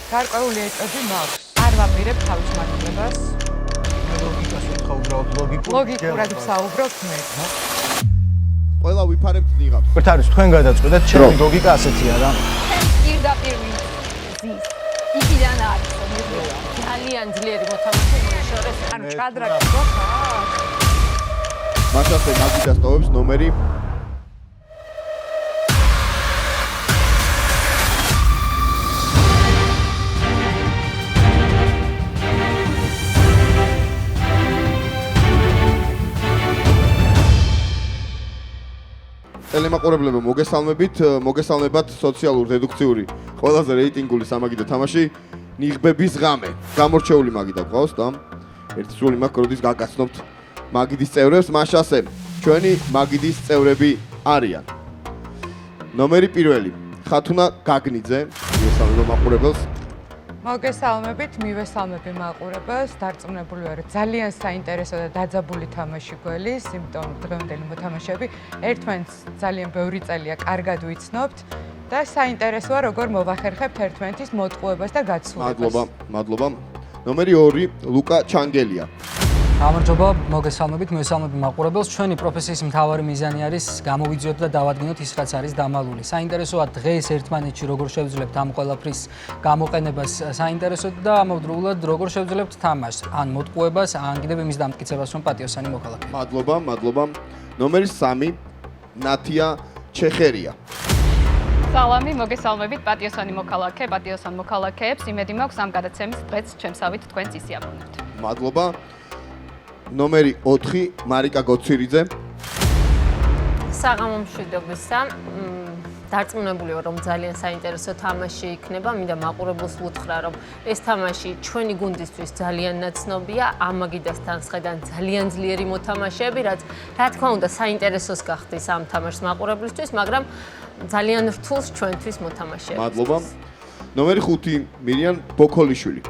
გარკვეული ეჭვები მაქვს. არ ვაპირებ თავის მართლებას. ლოგიკას უთხრა უბრალოდ ლოგიკურად ვსაუბრობ მე. ყველა ვიფარებთ ნიღაბს. ერთ არის თქვენ გადაწყვეტეთ, ჩემი ლოგიკა ასეთია რა. პირდაპირ ზის. იქიდან არის ძალიან ძლიერი მოთამაშე შორეს ანუ ჭადრაკი გოხა? მაშასე მაგიდას ტოვებს ნომერი ტელემაყურებლებო მოგესალმებათ სოციალურ დედუქციური ყველაზე რეიტინგული სამაგიდო თამაში ნიღბების ღამე. გამორჩეული მაგიდა გყავს და ერთი სრული მაქვს როდის გაგაცნობთ მაგიდის წევრებს, მაშასე ჩვენი მაგიდის წევრები არიან. ნომერი პირველი ხათუნა გაგნიძე, მოგესალმებით მაყურებელს. მოგესალმებით, მივესალმები მაყურებელს. დარწმუნებული ვარ, ძალიან საინტერესო და დაძაბული თამაში გველის, იმიტომ დღევანდელი მოთამაშეები ერთმანეთს ძალიან ბევრი წელია კარგად ვიცნობთ და საინტერესოა როგორ მოვახერხებთ ერთმანეთის მოტყუებას და გაცვლებას. მადლობა. ნომერი 2 ლუკა ჩანგელია. გამარჯობა, მოგესალმებით, მივესალმები მაყურებელს. ჩვენი პროფესიის მთავარი მიზანი არის გამოვიძიოთ და დავადგინოთ ის, რაც არის დამალული. საინტერესოა დღეს ერთმანეთში როგორ შევძლებთ ამ ყველაფრის გამოყენებას საინტერესოდ და ამავდროულად როგორ შევძლებთ თამაშს, ან მოტყუებას, ან კიდევ იმის დამტკიცებას, რომ პატიოსანი მოქალაქე. მადლობა. ნომერი 3 ნათია ჩეხერია. სალამი, მოგესალმებით პატიოსანი მოქალაქეებს. იმედი მაქვს ამ გადაცემის დღეც ჩემსავით თქვენც ისიამოვნებთ. მადლობა. ნომერი 4 მარიკა გოცირიძე. საღამო მშვიდობისა. დარწმუნებული ვარ, რომ ძალიან საინტერესო თამაში იქნება. მინდა მაყურებელს ვუთხრა, რომ ეს თამაში ჩვენი გუნდისთვის ძალიან ნაცნობია. ამაგიდასთან შედან ძალიან ძლიერი მოთამაშეები, რაც რა თქმა უნდა საინტერესოს გახდის ამ თამაშს მაყურებლისთვის, მაგრამ ძალიან რთულს ჩვენთვის მოთამაშეებს. მადლობა. ნომერი 5 მირიან ბოქოლიშვილი.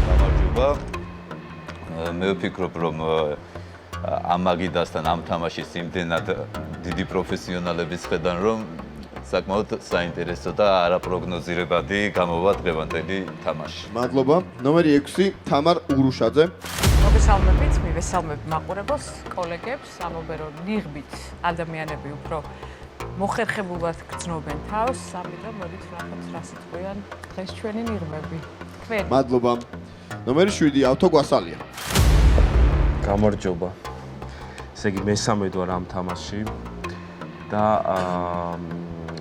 გამარჯობა. მე ვფიქრობ, რომ ამაგიდასთან ამ თამაშის იმდენად დიდი პროფესიონალების ხედან, რომ საკმაოდ საინტერესო და არაპროგნოზირებადი გამოვა დღევანდელი თამაში. მადლობა. ნომერი 6 თამარ უგრუშაძე. მოგესალმებით, მივესალმები მაყურებელს, კოლეგებს, ამობენ რომ ნიღბით ადამიანები უფრო მოხერხებულად გრძნობენ თავს, ამიტომ მოდით ნახოთ რა სიტყვიან დღეს ჩვენი ნიღბები. თქვენ. მადლობა. ნომერი 7 ავთო გვასალია. გამარჯობა. ესე იგი მესამედ ვარ ამ თამაში და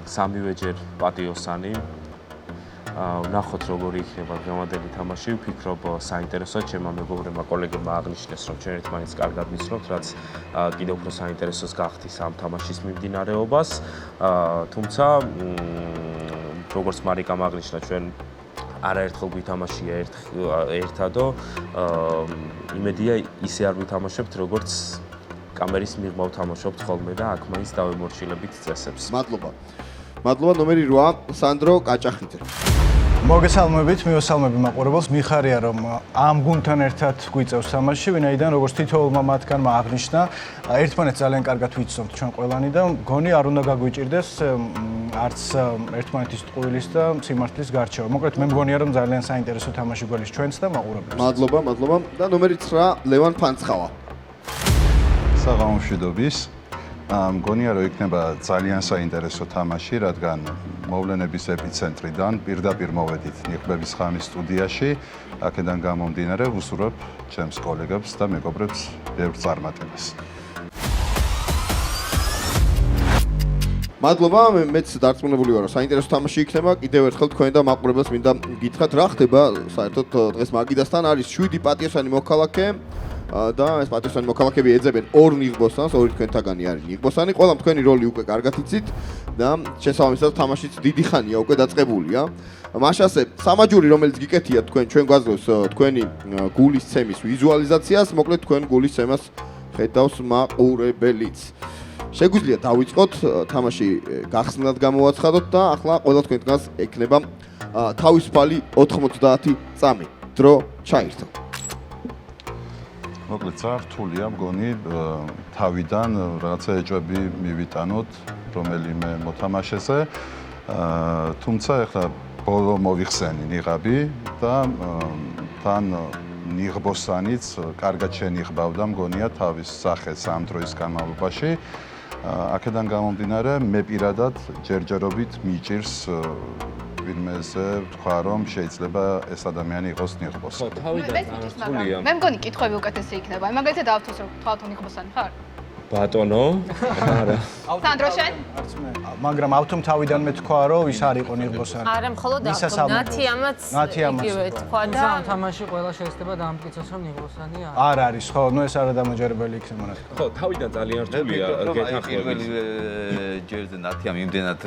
სამივეჯერ პატიოსანი. ვნახოთ როგორი იქნება დღევანდელი თამაში. ვფიქრობ საინტერესოა ჩემმა მეგობრებმა, კოლეგებმა აღნიშნეს, რომ ჩვენ ერთმანეთს კარგად ვიცნობთ, რაც კიდევ უფრო საინტერესოს გახდის ამ თამაშის მიმდინარეობას. თუმცა როგორც მარიკამ აღნიშნა, ჩვენ არაერთხელ ვითამაშია ერთადო. იმედია ისე არ ვითამაშებთ, როგორც კამერის მიღმა ვთამაშობთ ხოლმე და აქ მაინც დავემორჩილებით წესებს. მადლობა. ნომერი 8 სანდრო კაჭახიძე. მოგესალმებით, მივესალმები მაყურებელს. მიხარია, რომ ამ გუნდთან ერთად გვიწევს თამაში, ვინაიდან როგორც თითოეულმა მათგანმა აღნიშნა, ერთმანეთს ძალიან კარგად ვიცნობთ ჩვენ ყველანი და მგონი არ უნდა გაგვიჭირდეს არც ერთმანეთის ტყუილის და სიმართლის გარჩევა. მოკლედ მე მგონია, რომ ძალიან საინტერესო თამაში გველის ჩვენც და მაყურებელს. მადლობა. და ნომერი 9 ლევან ფანცხავა. საღამო მშვიდობის. მგონია, რომ იქნება ძალიან საინტერესო თამაში, რადგან მოვლენების ეპიცენტრიდან პირდაპირ მოვედით ნიღბების ღამის სტუდიაში. აქედან გამომდინარე ვუსურვებ ჩემს კოლეგებს და მეგობრებს ბევრ წარმატებას. მადლობა, მეც დარწმუნებული ვარ, რომ საინტერესო თამაში იქნება. კიდევ ერთხელ თქვენ და მაყურებელს მინდა გითხრათ, რა ხდება საერთოდ დღეს მაგიდასთან არის 7 პატიოსანი მოქალაქე და ეს პატიოსანი მოქალაქეები ეძებენ 2 ნიღბოსანს, 2 თქვენთაგანი არის ნიღბოსანი. ყველა თქვენი როლი უკვე კარგად იცით და შესაბამისად თამაშიც დიდი ხანია უკვე დაწყებულია. მაშასე სამაჯური, რომელიც გიკეთია ჩვენ გვაძლევს თქვენი გულის ცემის ვიზუალიზაციას, მოკლედ თქვენ გულის ცემას ხედავს მაყურებელიც. შეგვიძლია დავიწყოთ თამაში გახსნილად გამოვაცხადოთ და ახლა ყველა თქვენგანს ექნება თავისუფალი 90 წამი. დრო ჩაირთო. მოკლედ რთულია მგონი თავიდან რაღაცა ეჭვები მივიტანოთ რომელიმე მოთამაშეზე. თუმცა ახლა ბოლო მოვიხსენი ნიღაბი და თან ნიღბოსანიც კარგად შენიღბავდა მგონია თავის სახეს ამ დროის განმავლობაში. აქედან გამომდინარე მე პირადად ჯერჯერობით მიჭირს ვინმეზე ვთქვა რომ შეიძლება ეს ადამიანი იყოს ნიღბოსანი. მე მგონი კითხვები უკეთესი იქნება. აი მაგალითად ავთოს რომ თქვა თუ ნიღბოსანი ხარ? ბატონო, არა. სანდრო შენ? მაგრამ ავთომ თავიდან მე თქვა რომ ის არ იყო ნიღბოსანი. არა, მხოლოდ ნათიამაც იგივე თქვა და ამ თამაში ყველა შეიძლება დაამტკიცოს რომ ნიღბოსანი არა. არ არის, ხო, ნუ ეს არა დამაჯერებელი იქნება ნათქვა. ხო, თავიდან ძალიან რთულია გეთანხმებით. პირველი ჯერზე ნათიამ იმდენად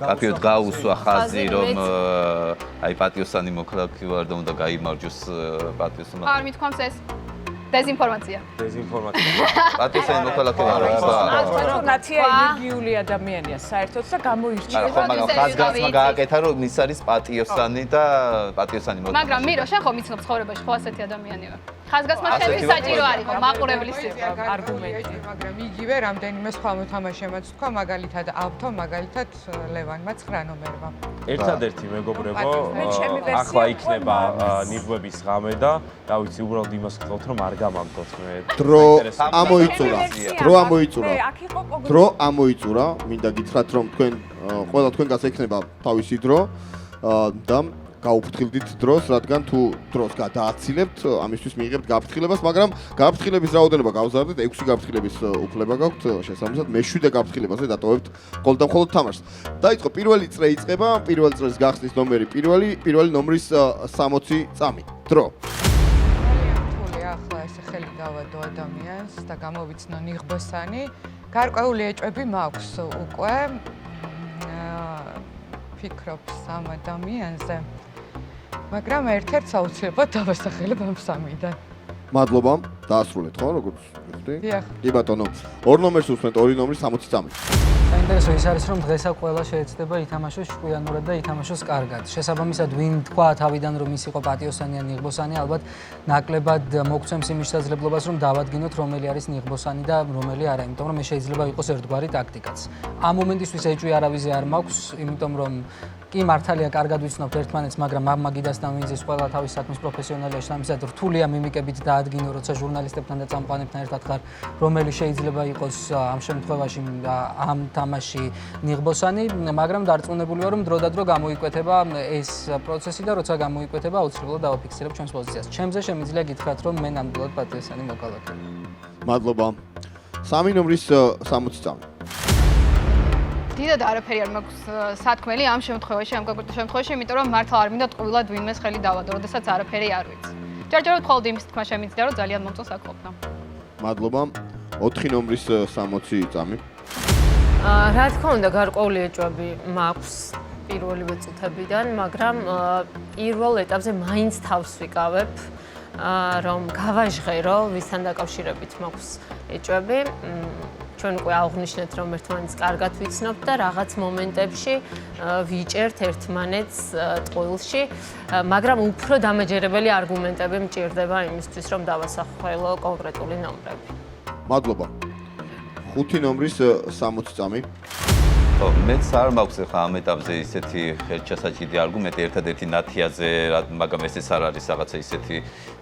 კაფეოდ გაუსვა ხაზი რომ აი პატიოსანი მოქალაქე ვარ და უნდა გაიმარჯოს პატიოსმა. არ მithქვამს ეს დეზინფორმაცია. პატიოსანი მოქალაქე ვარ. რომ ნათია ენერგიული ადამიანია საერთოდ და გამოირჩევა. ხო, მაგრამ ხაზგასმა გააკეთა რომ ის არის პატიოსანი და პატიოსანი მოქალაქე. მაგრამ მირო შენ ხო მიცნობ ცხოვრებაში ხო ასეთი ადამიანი ვარ. ხაზგასმა შევი საჭირო არის ხო მაყურებლის არგუმენტი. მაგრამ იგივე რამდენიმე სხვა მოთამაშემაც თქვა, მაგალითად ავთო, მაგალითად ლევანმა 9 ნომერმა. ერთადერთი მეგობრებო, ახლა იქნება ნიღბების ღამე და რა ვიცი, უბრალოდ იმას ვთქვათ რომ არ გამამტოთ მე. დრო ამოიწურა. მინდა გითხრათ რომ თქვენ ყველა თქვენგანს ექნება თავისი დრო და გაუფრთხილდით დროს, რადგან თუ დროს გადააცილებთ, ამისთვის მიიღებთ გაფრთხილებას, მაგრამ გაფრთხილების რაოდენობა გავზარდეთ, 6 გაფრთხილების უფლება გაქვთ, შესაბამისად მე-7 გაფრთხილებაზე დატოვებთ მხოლოდ და მხოლოდ თამაშს. დაიწყო პირველი წრე იწყება, პირველი წრეს გახსნის ნომერი პირველი ნომრის 60 წამი. დრო. ახლა ესე ხელი გავადო ადამიანს და გამოვიცნო ნიღბოსანი. გარკვეული ეჭვები მაქვს უკვე. ფიქრობ სამ ადამიანზე. მაგრამ ერთ-ერთს აუცილებლად დავასახელებ ამ სამიდან. მადლობა. დაასრულეთ, ხო, როგორც ვიხდი? დიახ. კი ბატონო. ორ ნომერს უსმენთ, ორი ნომრის 60 წამი. საინტერესო ის არის რომ დღესაც ყველა შეეცდება ითამაშოს ჭკვიანურად და ითამაშოს კარგად. შესაბამისად ვინ თქვა თავიდან რომ ის იყო პატიოსანი ან ნიღბოსანი, ალბათ ნაკლებად მოგცემს იმის შესაძლებლობას რომ დავადგინოთ რომელი არის ნიღბოსანი და რომელი არა, იმიტომ რომ ეს შეიძლება იყოს ერთგვარი ტაქტიკაც. ამ მომენტისთვის ეჭვი არავიზე არ მაქვს, იმიტომ რომ კი მართალია კარგად ვიცნობთ ერთმანეთს, მაგრამ ამ მაგიდასთან ვინძის ყველა თავის საქმის პროფესიონალია, შესაბამისად რთულია მიმიკებით დაადგინო, როცა ჟურნალისტებთან და წამყვანებთან ერთად ხარ, რომელი შეიძლება იყოს ამ შემთხვევაში ამ თამაში ნიღბოსანი, მაგრამ დარწმუნებული ვარ რომ დრო და დრო გამოიკვეთება ეს პროცესი და როცა გამოიკვეთება აუცილებლად დავაფიქსირებ ჩვენს პოზიციას. ჩემზე შემიძლია გითხრათ რომ მე ნამდვილად პატიოსანი მოქალაქე. მადლობა. 3 ნომრის 60 წამი. დიდად არაფერი არ მაქვს სათქმელი ამ შემთხვევაში, ამ კონკრეტულ შემთხვევაში, იმიტომ რომ მართლა არ მინდა ტყუილად ვინმეს ხელი დავადო, როდესაც არაფერი არ ვიცი. ჯერჯერობით მხოლოდ იმის თქმა შემიძლია, რომ ძალიან მომწონს აქ ყოფნა. მადლობა. 4 ნომრის 60 წამი. რა თქმა უნდა, გარკვეული ეჭვები მაქვს პირველივე წუთებიდან, მაგრამ პირველ ეტაპზე მაინც თავს ვიკავებ, რომ გავაჟღერო, ვისთან დაკავშირებით მაქვს ეჭვები. ჩვენ უკვე აღნიშნეთ, რომ ერთმანეთს კარგად ვიცნობთ და რაღაც მომენტებში ვიჭერთ ერთმანეთს ტყუილში, მაგრამ უფრო დამაჯერებელი არგუმენტები მჭირდება იმისთვის, რომ დავასახელო კონკრეტული ნომრები. მადლობა. 5 ნომრის 60 წამი. ხო, მეც არ მაქვს ხა ამ ეტაპზე ისეთი ხელჩასაჭირი არგუმენტი ერთადერთი ნათიაზე, მაგრამ ეს არ არის რაღაცა ისეთი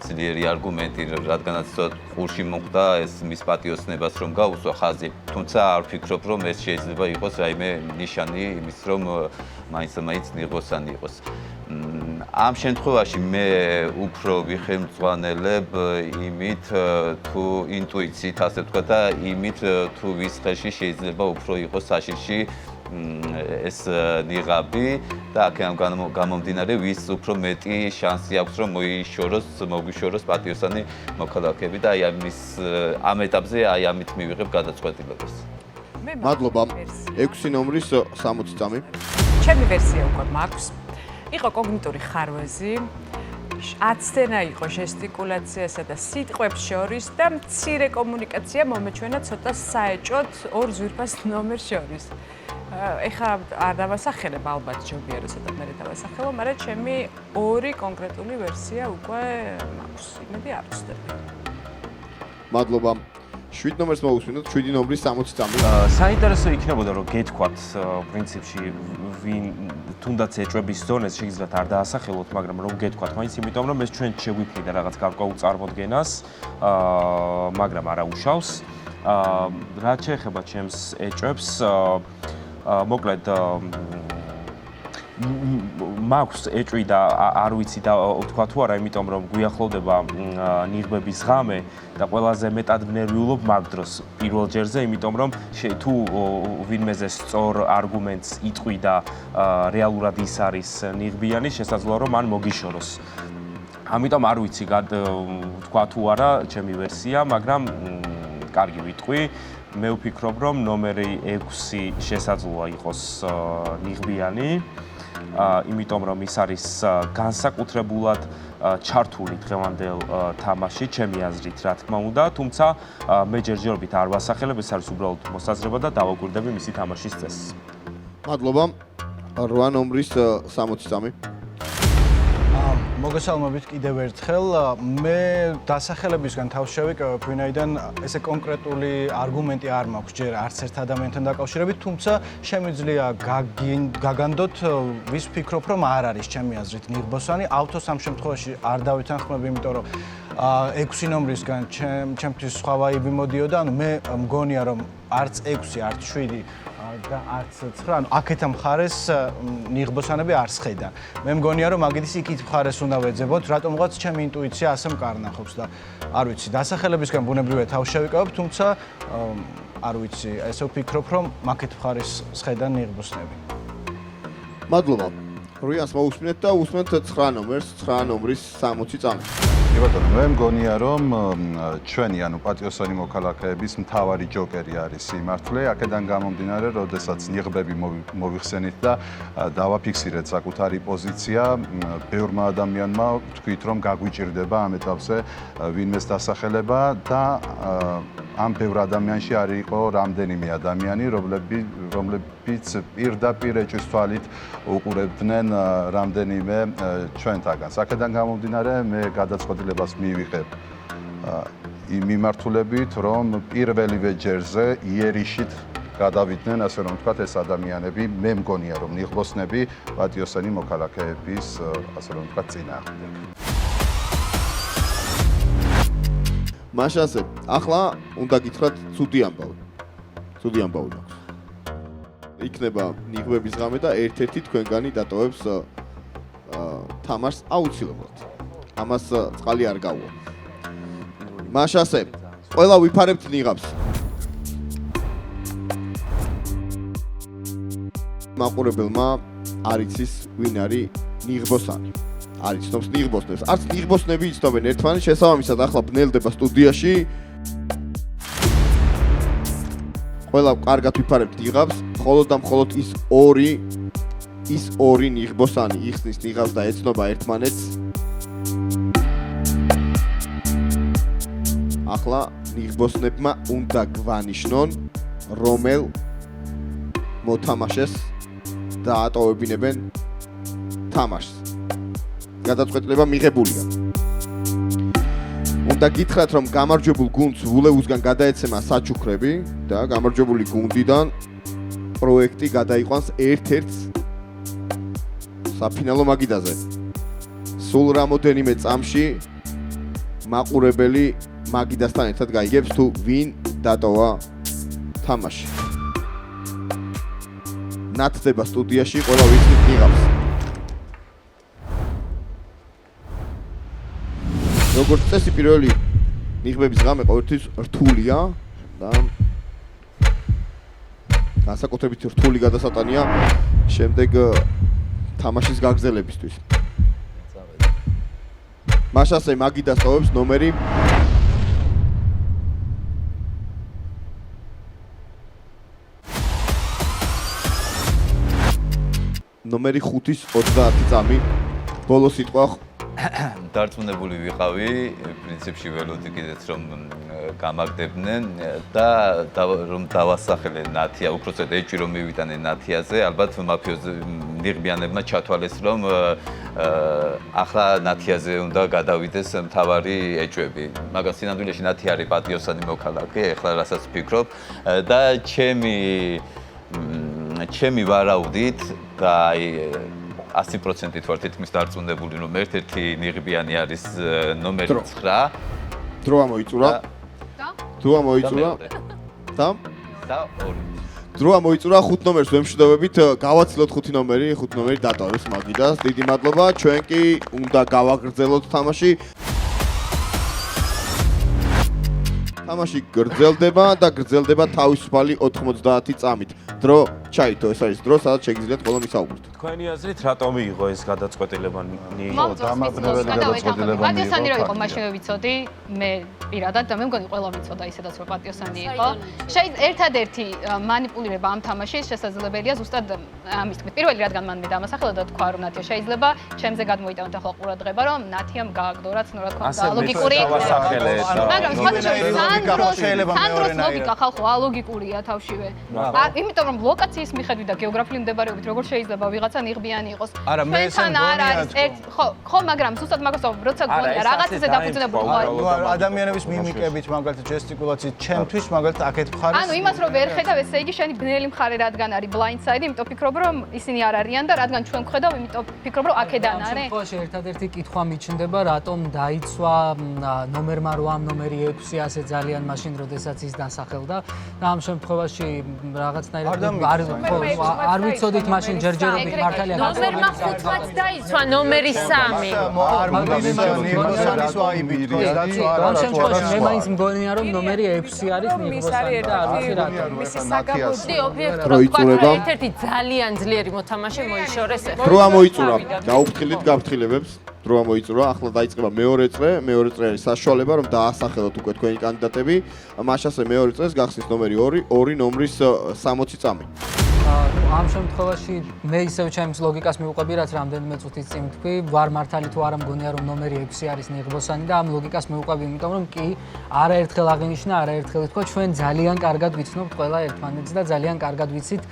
ძლიერი არგუმენტი, რადგანაც ყურში მოხდა ეს მის პატიოსნებას რომ გაუსვა ხაზი, თუმცა არ ვფიქრობ რომ ეს შეიძლება იყოს რაიმე ნიშანი იმის რომ მაინც ნიღბოსანი იყოს. ამ შემთხვევაში მე უფრო ვიხელმძღვანელებ იმით თუ ინტუიციით ასე ვთქვა და იმით თუ ვის ხელში შეიძლება უფრო იყოს საშიში ეს ნიღაბი და აქედან გამომდინარე ვის უფრო მეტი შანსი აქვს რომ მოგვიშოროს პატიოსანი მოქალაქეები და აი ამ ეტაპზე აი ამით მივიღებ გადაწყვეტილებას. მადლობა. 6 ნომრის 60 წამი. ჩემი ვერსია უკვე მაქვს. იყო კოგნიტური ხარვეზი, აცდენა იყო ჟესტიკულაციასა და სიტყვებს შორის და მცირე კომუნიკაცია მომეჩვენა ცოტა საეჭვოდ ორ ძვირფას ნომერს შორის. ეხლა არ დავასახელებ, ალბათ ჯობია რომ ცოტა მერე დავასახელო, მაგრამ ჩემი ორი კონკრეტული ვერსია უკვე მაქვს. იმედი არ ვცდები. მადლობა. 7 ნომერს მოусმინოთ 7 ნომრის 60 წამი. საინტერესო იქნებოდა რომ გეთქვათ პრინციპში ვინ თუნდაც ეჭვების ზონეს შეიძლება არ დაასახელოთ, მაგრამ რომ გეთქვათ, მაინც იმიტომ რომ ეს ჩვენ შეგვიფრიდა რაღაც გარკვეულ წარმოდგენას, მაგრამ არა უშავს. რაც შეეხება ჩემს ეჭვებს, მოკლედ მაქვს ეჭვი და არ ვიცი და თქვა თუ არა, იმიტომ რომ გვიახლოვდება ნიღბების ღამე და ყველაზე მეტად ვნერვიულობ მაგ დროს პირველ ჯერზე, იმიტომ რომ თუ ვინმეზე სწორ არგუმენტს იტყვი და რეალურად ის არის ნიღბიანი, შესაძლოა რომ მან მოგიშოროს. ამიტომ არ ვიცი თქვა თუ არა ჩემი ვერსია, მაგრამ კარგი ვიტყვი. მე ვფიქრობ, რომ ნომერი 6 შესაძლოა იყოს ნიღბიანი. იმიტომ რომ ის არის განსაკუთრებულად ჩართული დღევანდელ თამაში, ჩემი აზრით, რა თქმა უნდა, თუმცა მე ჯერჯერობით არ ვასახელებ, ეს არის უბრალოდ მოსაზრება და დავაკვირდები მისი თამაშის წესს. მადლობა. 8 ნომრის 60 წამი. მოგესალმებით კიდევ ერთხელ. მე დასახელებისგან თავს შევიკავებ, ვინაიდან ესე კონკრეტული არგუმენტი არ მაქვს ჯერ არც ერთ ადამიანთან დაკავშირებით, თუმცა შემიძლია გაგანდოთ, ვის ვფიქრობ, რომ არ არის ჩემი აზრით ნიღბოსანი. ავთოს ამ შემთხვევაში არ დავითანხმებ, იმიტომ რომ 6 ნომრისგან ჩემთვის სხვა ვაიბი მოდიოდა, ანუ მე მგონია რომ არც 6, არც 7 და არც 9, ანუ აქეთა მხარეს ნიღბოსანები არ სხედან. მე მგონია რომ მაგის იქით მხარეს უნდა ვეძებოთ, რატომღაც ჩემი ინტუიცია ასე მკარნახობს და არ ვიცი, დასახელებისგან ბუნებრივია თავს შევიკავებ, თუმცა არ ვიცი, ესე ვფიქრობ, რომ მაგეთ მხარეს სხედან ნიღბოსნები. მადლობა. როიანს მოусმინეთ და უსმენთ 9 ნომერს, 9 ნომრის 60 წამი. ბატონო, მე მგონია რომ ჩვენი, ანუ პატიოსანი მოქალაქეების მთავარი ჯოკერი არის სიმართლე, აქედან გამომდინარე, როდესაც ნიღბები მოვიხსენით და დავაფიქსირეთ საკუთარი პოზიცია, ბევრმა ადამიანმა თქვით, რომ გაგვიჭირდება ამ ეტაპზე ვინმეს დასახელება და ამ ბევრ ადამიანში არ იყო რამდენიმე ადამიანი, რომლებიც პირდაპირ ეჭვის თვალით უყურებდნენ რამდენიმე ჩვენთაგანს. აქედან გამომდინარე, მე გადაწყვეტილებას მივიღებ იმ მიმართულებით, რომ პირველივე ჯერზე იერიშით გადავიდნენ, ასე რომ ვთქვათ, ეს ადამიანები, მე მგონია, რომ ნიღბოსნები პატიოსანი მოქალაქეების, ასე რომ ვთქვათ, წინააღმდეგ. მაშასე, ახლა უნდა გითხრათ ცუდი ამბავი. ცუდი ამბავი მაქვს. იქნება ნიღბების ღამე და ერთ-ერთი თქვენგანი დატოვებს თამაშს აუცილებლად. ამას წყალი არ გაუვა. მაშასე, ყველა ვიფარებთ ნიღაბს. მაყურებელმა არ იცის ვინ არის ნიღბოსანი. არ იცნობს ნიღბოსნებს. არც ნიღბოსნები იცნობენ ერთმანეთს, შესაბამისად ახლა ბნელდება სტუდიაში. ყველა კარგად ვიფარებთ ნიღაბს, მხოლოდ და მხოლოდ ის ორი ნიღბოსანი იხსნის ნიღაბს და ეცნობა ერთმანეთს. ახლა ნიღბოსნებმა უნდა გვანიშნონ, რომელ მოთამაშეს დაატოვებინებენ თამაშს. გადაწყვეტილება მიღებულია. უნდა გითხრათ, რომ გამარჯვებულ გუნდს ვულევუსგან გადაეცემა საჩუქრები და გამარჯვებული გუნდიდან პროექტი გადაიყვანს ერთ-ერთს საფინალო მაგიდაზე. სულ რამოდენიმე წამში მაყურებელი მაგიდასთან ერთად გაიგებს თუ ვინ დატოვა თამაში. ნათდება სტუდიაში, ყველა ვიცით ნიღაბს. როგორც წესი, პირველი ნიღბების ღამე ყოველთვის რთულია და განსაკუთრებით რთული გადასატანია შემდეგ თამაშის გაგრძელებისთვის. მაშასე მაგიდას ტოვებს ნომერი 5-ის 30 წამი. ბოლო სიტყვა დარწმუნებული ვიყავი, პრინციპში ველოდი კიდეც რომ გამაგდებდნენ და რომ დავასახელე ნათია, უпроцент ეჭვი რომ მივიტანე ნათიაზე, ალბათ მაფიოზი ნიღბიანებმა ჩათვალეს რომ ახლა ნათიაზე უნდა გადავიდეს მთავარი ეჭვები. მაგას სინამდვილეში ნათია არის პატიოსანი მოქალაქე, ეხლა რასაც ვფიქრობ და ჩემი ვარაუდით და აი 100%-ით ვარ თითქმის დარწმუნებული რომ ერთ-ერთი ნიღბიანი არის ნომერი 9. დრო ამოიწურა. თუ ამოიწურა. და 2. დრო ამოიწურა 5 ნომერს ვემშვიდობებით, გავაცილოთ 5 ნომერი, 5 ნომერი დატოვეს მაგიდას. დიდი მადლობა. ჩვენ კი უნდა გავაგრძელოთ თამაში. თამაში გრძელდება და გრძელდება თავისუფალი 90 წამით. დრო ჩაითო, ეს არის დრო, სადაც შეგიძლიათ ყველა მისაუბროთ. თქვენი აზრით რატომ იყო ეს გადაწყვეტილება დამაყრებელი გადაწყვეტილება მიიღო? პატიოსანი რო იყო, მაშინ ვიცოდი, მე პირადად და მე მგონი ყველა ვიცოდა ისედაც რომ პატიოსანი იყო. ერთადერთი მანიპულირება ამ თამაშის შესაძლებელია ზუსტად ამის თქმით. პირველი რადგან მან მე დამასახელა და თქვა რომ ნათია შეიძლება ჩემზე გადმოიტანოთ ახლა ყურადღება რომ ნათიამ გააგდო რაც რა თქმა უნდა ლოგიკური მაგრამ სანდროს ლოგიკა ხალხო ალოგიკურია თავშივე. იმიტომ რომ ლოკაციის მიხედვით და გეოგრაფიული მდებარეობით როგორ შეიძლება ვიღაცა ნიღბიანი იყოს. ჩვენთან არ არის ხო მაგრამ ზუსტად მაგას როცა გონია რაღაცაზე დაფუძნებული ვარ. ადამიანების მიმიკებით მაგალითად ჟესტიკულაციით ჩემთვის მაგალითად აქეთ მხარეს ანუ იმას რომ ვერ ხედავ ესე იგი შენი ბნელი მხარე რადგან არის blind side, იმიტომ ფიქრობ რომ ისინი არ არიან და რადგან ჩვენ ვხედავ, იმიტომ ფიქრობ რომ აქედან არის. ამ შემთხვევაში ერთადერთი კითხვა მიჩნდება, რატომ დაიცვა ნომერმა 8, ნომერი 6 ასე ძალიან მაშინ როდესაც ის დასახელდა და ამ შემთხვევაში რაღაცნაირად არ ვიცოდით მაშინ ჯერჯერობით მართალია ნომერმა 5-ს დაიცვა ნომერი 3. ამ შემთხვევაში მე მაინც მგონია რომ ნომერი 6 არის ნიღბოსანი და არ ვიცი რატომ. მისი საგაბოდი ობიექტურად ვთქვა ერთ-ერთი ძალიან ძლიერი მოთამაშე მოიშორეს. დრო ამოიწურა. გაუფრთხილდით გაფრთხილებებს. დრო ამოიწურა. ახლა დაიწყება მეორე წრე. მეორე წრე არის საშუალება რომ დაასახელოთ უკვე თქვენი კანდიდატები. მაშასე მეორე წრეს გახსნის ნომერი 2, 2 ნომრის 60 წამი. ამ შემთხვევაში მე ისევ ჩემს ლოგიკას მივუყვები, რაც რამდენიმე წუთის წინ თქვი, ვარ მართალი თუ არა მგონია რომ ნომერი 6 არის ნიღბოსანი და ამ ლოგიკას მივუყვები, იმიტომ რომ კი არაერთხელ აღინიშნა, არაერთხელ თქვა, ჩვენ ძალიან კარგად ვიცნობთ ყველა ერთმანეთს და ძალიან კარგად ვიცით,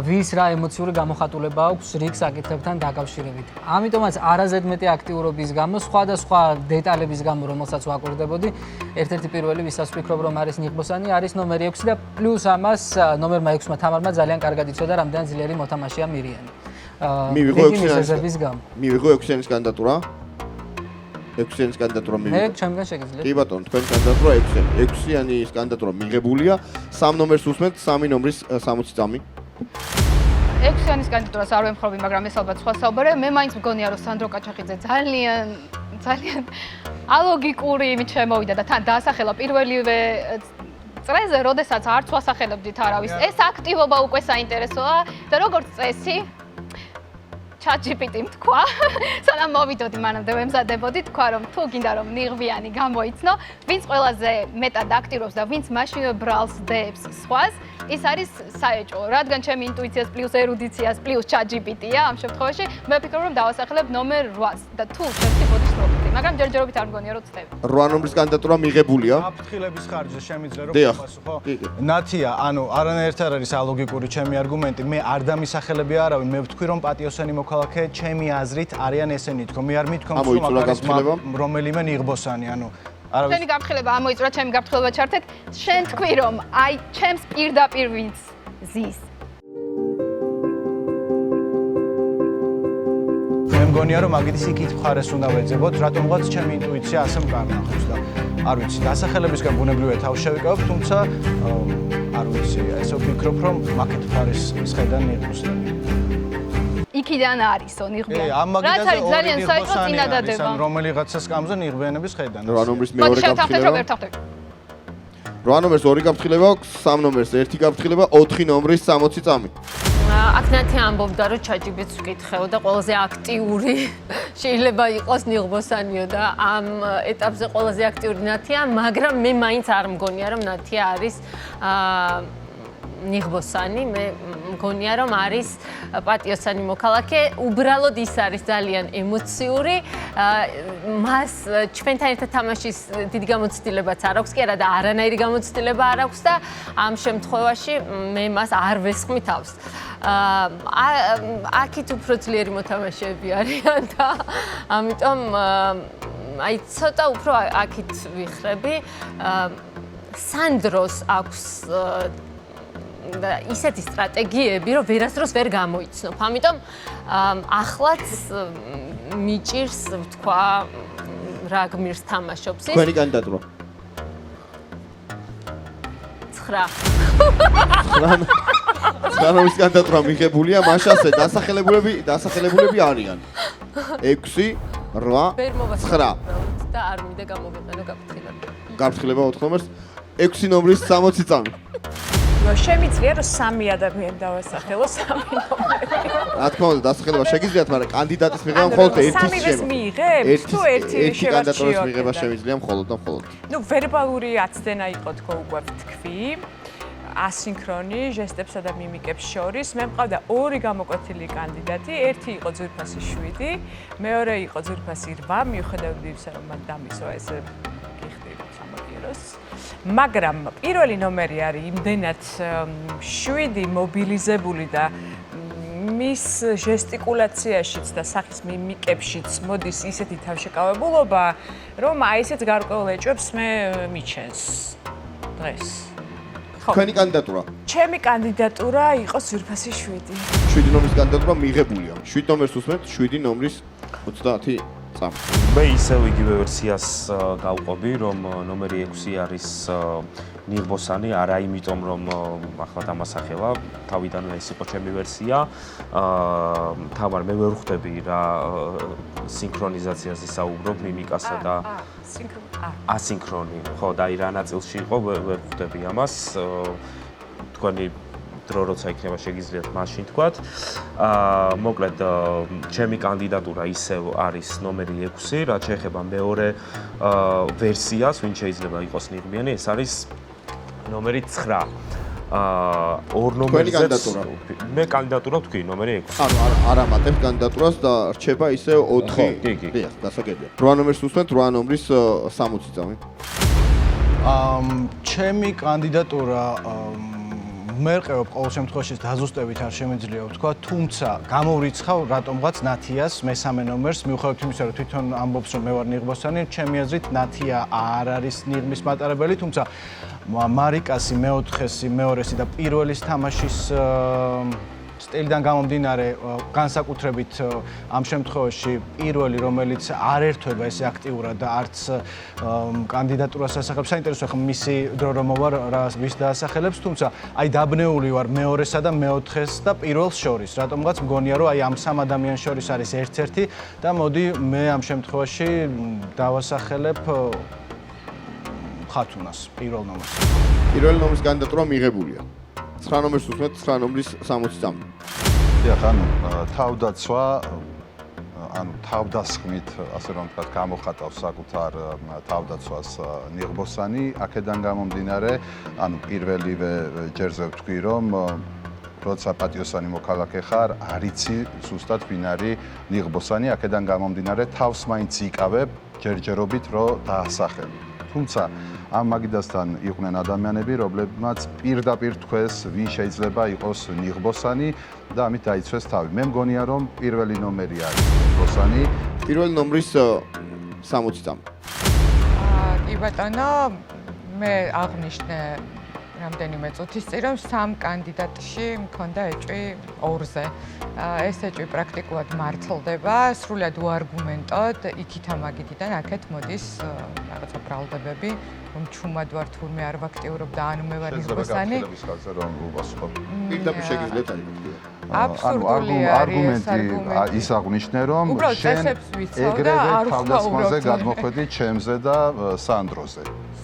ვის რა ემოციური გამოხატულება აქვს რიგ საკითხებთან დაკავშირებით. ამიტომაც არაზედმეტი აქტიურობის გამო, სხვადასხვა დეტალების გამო, რომელსაც ვაკვირდებოდი, ერთ-ერთი პირველი, ვისაც ვფიქრობ რომ არის ნიღბოსანი, არის ნომერი 6 და პლუს ამას ნომერმა 6-მა თამარმა ძალიან კარგად იცოდა რამდენ ძლიერი მოთამაშეა მირიანი. მივიღო 6-იანის კანდიდატურა. 6-იანის კანდიდატურა მივიღო. მე ჩემგან შეგიძლიათ. კი ბატონო, თქვენი კანდიდატურა 6-იანის კანდიდატურა მიღებულია. 3 ნომერს უსმენთ, 3 ნომრის 60 წამი. 6-იანის კანდიდატურას არ ვემხრობი, მაგრამ ეს ალბათ სხვა საუბარია. მე მაინც მგონია რომ სანდრო კაჩახიძე ძალიან ალოგიკური იმით შემოვიდა და თან დაასახელა პირველივე წრეზე, როდესაც არც ვასახელებდით არავის. ეს აქტივობა უკვე საინტერესოა და როგორც წესი ChatGPT-მ თქვა, სანამ მოვიდოდი მანამდე ვემზადებოდი, თქვა რომ თუ გინდა რომ ნიღბიანი გამოიცნო, ვინც ყველაზე მეტად აქტიურობს და ვინც მაშინვე ბრალს დებს სხვას, ის არის საეჭვო. რადგან ჩემი ინტუიციას პლუს ერუდიციას პლუს ChatGPT-ია ამ შემთხვევაში, მე ვფიქრობ რომ დავასახელებ ნომერ 8-ს და თუ შემთხვევით ბოდის ნომერი, მაგრამ ჯერჯერობით არ მგონია რომ წდები. 8 ნომრის კანდიდატურა მიღებულია. აფრთხილების ხარჯზე შემიძლია რომ პასუხო. ნათია, ანუ არანაირად არ არის ალოგიკური ჩემი არგუმენტი. მე არ დამისახელებია არავინ, მე ვთქვი რომ პატიოსანი მოქალაქე ჩემი აზრით არიან ესენი თქო. მე არ მithkom რომ არის რომელიმე ნიღბოსანი, ანუ არავის. ჩემი გაფრთხილება ამოიწურა, ჩემი გაფრთხილება ჩართეთ. შენ თქვი რომ აი ჩემს პირდაპირ ვინც ზის. მე მგონია რომ მაგით იქით მხარეს უნდა ვეძებოთ, რატომღაც ჩემი ინტუიცია ასე მკარნახობს და არ ვიცი, დასახელებისგან ბუნებრივია თავს შევიკავებ, თუმცა არ ვიცი, ესე ვფიქრობ რომ მაგით მხარეს ისხედან ნიღბოსანი. იქიდან არისო ნიღბიანი. რაც არის ძალიან საერთო წინადადება. რომელიღაცა სკამზე ნიღბიანების ხედან. 8 ნომრის მეორე გაფრთხილება. 8 ნომერს 2 გაფრთხილება აქვს, 3 ნომერს 1 გაფრთხილება, 4 ნომრის 60 წამი. აქ ნათია ამბობდა რომ ChatGPT-ს ვკითხეო და ყველაზე აქტიური შეიძლება იყოს ნიღბოსანიო და ამ ეტაპზე ყველაზე აქტიური ნათია, მაგრამ მე მაინც არ მგონია რომ ნათია არის ნიღბოსანი. მე მგონია რომ არის პატიოსანი მოქალაქე, უბრალოდ ის არის ძალიან ემოციური. მას ჩვენთან ერთად თამაშის დიდი გამოცდილებაც არ აქვს, კი არა და არანაირი გამოცდილება არ აქვს და ამ შემთხვევაში მე მას არ ვესხმი თავს. აქეთ უფრო ძლიერი მოთამაშეები არიან და ამიტომ აი ცოტა უფრო აქეთ ვიხრები. სანდროს აქვს ისეთი სტრატეგიები, რომ ვერასდროს ვერ გამოიცნობ. ამიტომ ახლაც მიჭირს, ვთქვა, რა გმირს თამაშობს ის. თქვენი კანდიდატურა. 9. სანამის კანდიდატურა მიღებულია, მაშასე დასახელებულები არიან. 6, 8, ვერ 9. და არ მინდა გამოვიყენო გაფრთხილება. გაფრთხილება 4 ნომერს 6 ნომრის 60 წამი. შემიძლია რომ 3 ადამიანი დავასახელო 3 ნომერი. რა თქმა უნდა, დასახელება შეგიძლიათ, მაგრამ კანდიდატის მიღება მხოლოდ ერთის სამივეს მიიღებთ თუ ერთი ერთი კანდიდატურის მიღება შემიძლია მხოლოდ და მხოლოდ. ნუ ვერბალური აცდენა იყო თქო უკვე ვთქვი. ასინქრონი ჟესტებსა და მიმიკებს შორის. მე მყავდა ორი გამოკვეთილი კანდიდატი, ერთი იყო ძვირფასი 7, მეორე იყო ძვირფასი 8, მიუხედავად იმისა, რომ მათ დამისვა ეს გიხდი სამაგიეროს. მაგრამ პირველი ნომერი არის იმდენად 7 მობილიზებული და მის ჟესტიკულაციაშიც და სახის მიმიკებშიც მოდის ისეთი თავშეკავებულობა, რომ აი ესეც გარკვეულ ეჭვებს მე მიჩენს დღეს. თქვენი კანდიდატურა. ჩემი კანდიდატურა იყო ძვირფასი 7. 7 ნომრის კანდიდატურა მიღებულია. 7 ნომერს უსმენთ 7 ნომრის 30 წამი. მე ისევ იგივე ვერსიას გავყობი, რომ ნომერი 6 არის ნიღბოსანი, არა იმიტომ რომ ახლა დამასახელა, თავიდანვე ეს იყო ჩემი ვერსია. თამარ მე ვერ ხვდები რა სინქრონიზაციაზე საუბრობ მიმიკასა და ასინქრონი, ხო და აი რა ნაწილში იყო ვერ ხვდები ამას. თქვენი დრო როცა იქნება შეგიძლიათ მაშინ თქვათ. მოკლედ ჩემი კანდიდატურა ისევ არის ნომერი 6, რაც შეეხება მეორე ვერსიას, ვინ შეიძლება იყოს ნიღბიანი, ეს არის ნომერი 9. ორ ნომერზე მე კანდიდატურა ვთქვი, ნომერი 6. ანუ არ ამატებ კანდიდატურას და რჩება ისევ 4. კი, დასაგებია. 8 ნომერს უსმენთ 8 ნომრის 60 წამი. ჩემი კანდიდატურა მერყევ ყოველ შემთხვევაში დაზუსტებით არ შემეძლია ვთქვა, თუმცა გამოვრიცხავ რატომღაც ნათიას მესამე ნომერს, მიუხედავად იმისა, რომ თვითონ ამბობს, რომ მე ვარ ნიღბოსანი, ჩემი აზრით ნათია არ არის ნიღბის მატარებელი, თუმცა მარიკასი, მეოთხესი, მეორესი და პირველის თამაშის სტილიდან გამომდინარე, განსაკუთრებით ამ შემთხვევაში პირველი, რომელიც არ ერთვება ესე აქტიურად და არც კანდიდატურას ასახებს. საინტერესოა ხომ მისი დრო რომ მოვარ ვის დაასახელებს, თუმცა აი დაბნეული ვარ მეორესა და მეოთხეს და პირველს შორის. რატომღაც მგონია, რომ აი ამ სამ ადამიანს შორის არის ერთ-ერთი და მოდი მე ამ შემთხვევაში დავასახელებ ხათუნას პირველ ნომერს. პირველი ნომრის კანდიდატურა მიღებულია. 9 ნომერს უსმენთ 9 ნომრის 60 წამი. დიახ, ანუ თავდაცვა, ანუ თავდასხმით, ასე რომ ვთქვათ, გამოხატავს საკუთარ თავდაცვას ნიღბოსანი, აქედან გამომდინარე, ანუ პირველივე ჯერზე ვთქვი, რომ როცა პატიოსანი მოქალაქე ხარ, არიცი ზუსტად ვინ არის ნიღბოსანი, აქედან გამომდინარე, თავს მაინც იკავებ ჯერჯერობით, რომ დაასახელო. თუმცა ამ მაგიდასთან იყვნენ ადამიანები, რომლებმაც პირდაპირ თქვეს, ვინ შეიძლება იყოს ნიღბოსანი და ამით დაიცვეს თავი. მე მგონია, რომ პირველი ნომერი არის ნიღბოსანი. პირველი ნომრის 60 წამი. კი ბატონო, მე აღნიშნე რამდენიმე წუთის წინ, რომ 3 კანდიდატში მქონდა ეჭვი 2-ზე. ეს ეჭვი პრაქტიკულად მართლდება, სრულად უარგუმენტოდ, იქით ამაგიდიდან აქეთ მოდის რაღაცა ბრალდებები, რომ ჩუმად ვარ თურმე არ ვაქტიურობ და ანუ მე ვარ ნიღბოსანი. პირდაპირ შეგიძლიათ აიგოთ. აბსურდული არის არგუმენტი ის აღნიშნე, რომ შენ ეგრევე თავდასხმაზე გადმოხვედი ჩემზე და სანდროზე.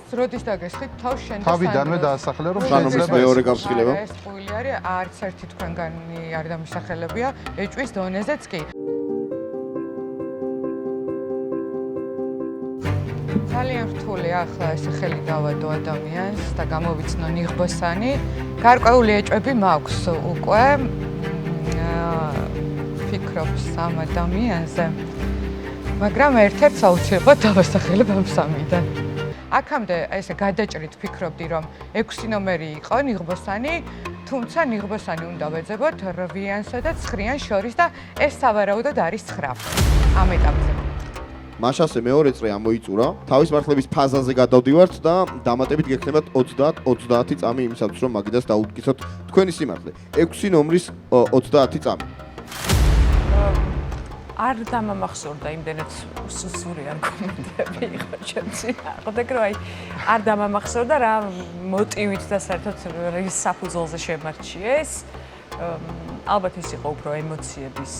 როდის დაგესხით თავს შენ და თავიდანვე დაასახელე, რომ შენობის მეორე გაფრთხილება. ეს ყვილი არის, არც ერთი თქვენგანი არ დამისახელებია ეჭვის დონეზეც კი. ძალიან რთული ახლა ესე ხელი დავადო ადამიანს და გამოვიცნო ნიღბოსანი. გარკვეული ეჭვები მაქვს უკვე. ფიქრობ სამ ადამიანზე. მაგრამ ერთ-ერთს აუცილებლად დავასახელებ ამ სამიდან. აქამდე ესე გადაჭრით ფიქრობდი რომ 6 ნომერი იყო ნიღბოსანი, თუმცა ნიღბოსანი უნდა ვეძებოთ 8-იანსა და 9-იან შორის და ეს სავარაუდოდ არის 9 ამ ეტაპზე. მაშასე მეორე წრე ამოიწურა. თავის მართლების ფაზაზე გადავდივართ და დამატებით გექნებათ 30 წამი იმისათვის რომ მაგიდას დაუდგისოთ თქვენი სიმართლე. 6 ნომრის 30 წამი. არ დამამახსოვრდა იმდენად სუსური არგუმენტები იყო ჩემში. ხედავ რომ არ დამამახსოვრდა რა მოტივით და საერთოდ რის საფუძველზე შემარჩიეს. ალბათ ის იყო უფრო ემოციების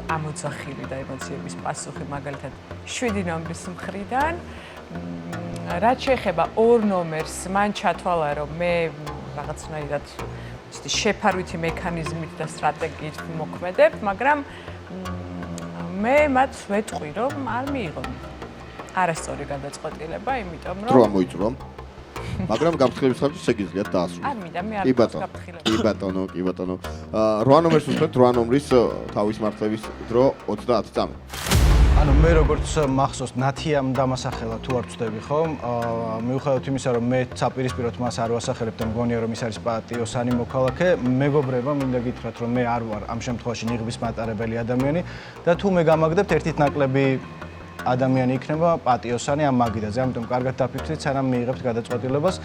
ამოძახილი და ემოციების პასუხი მაგალითად 7 ნომრის მხრიდან. რაც შეეხება 2 ნომერს, მან ჩათვალა რომ მე რაღაცნაირად ისეთი შეფარვითი მექანიზმით და სტრატეგიით მოქმედებ, მაგრამ მე მათ ვეტყვი რომ არ მიიღო არასწორი გადაწყვეტილება, იმიტომ რომ დრო ამოიწურა. მაგრამ გაფრთხილების ხარჯი შეგიძლიათ დაასრულოთ. არ მინდა მე არ ვიყავს გაფრთხილება. კი ბატონო. 8 ნომერს უსმენთ 8 ნომრის თავის მართლების დრო 30 წამი. ანუ მე როგორც მახსოვს ნათიამ დამასახელა თუ არ ვწდები ხომ? მიუხედავად იმისა რომ მე საპირისპიროდ მას არ ვასახელებ და მგონია რომ ის არის პატიოსანი მოქალაქე, მეგობრებმა მინდა გითხრათ რომ მე არ ვარ ამ შემთხვევაში ნიღბის მატარებელი ადამიანი და თუ მე გამაგდებთ ერთით ნაკლები ადამიანი იქნება პატიოსანი ამ მაგიდაზე. ამიტომ კარგად დაფიქრდით, სანამ მიიღებთ გადაწყვეტილებას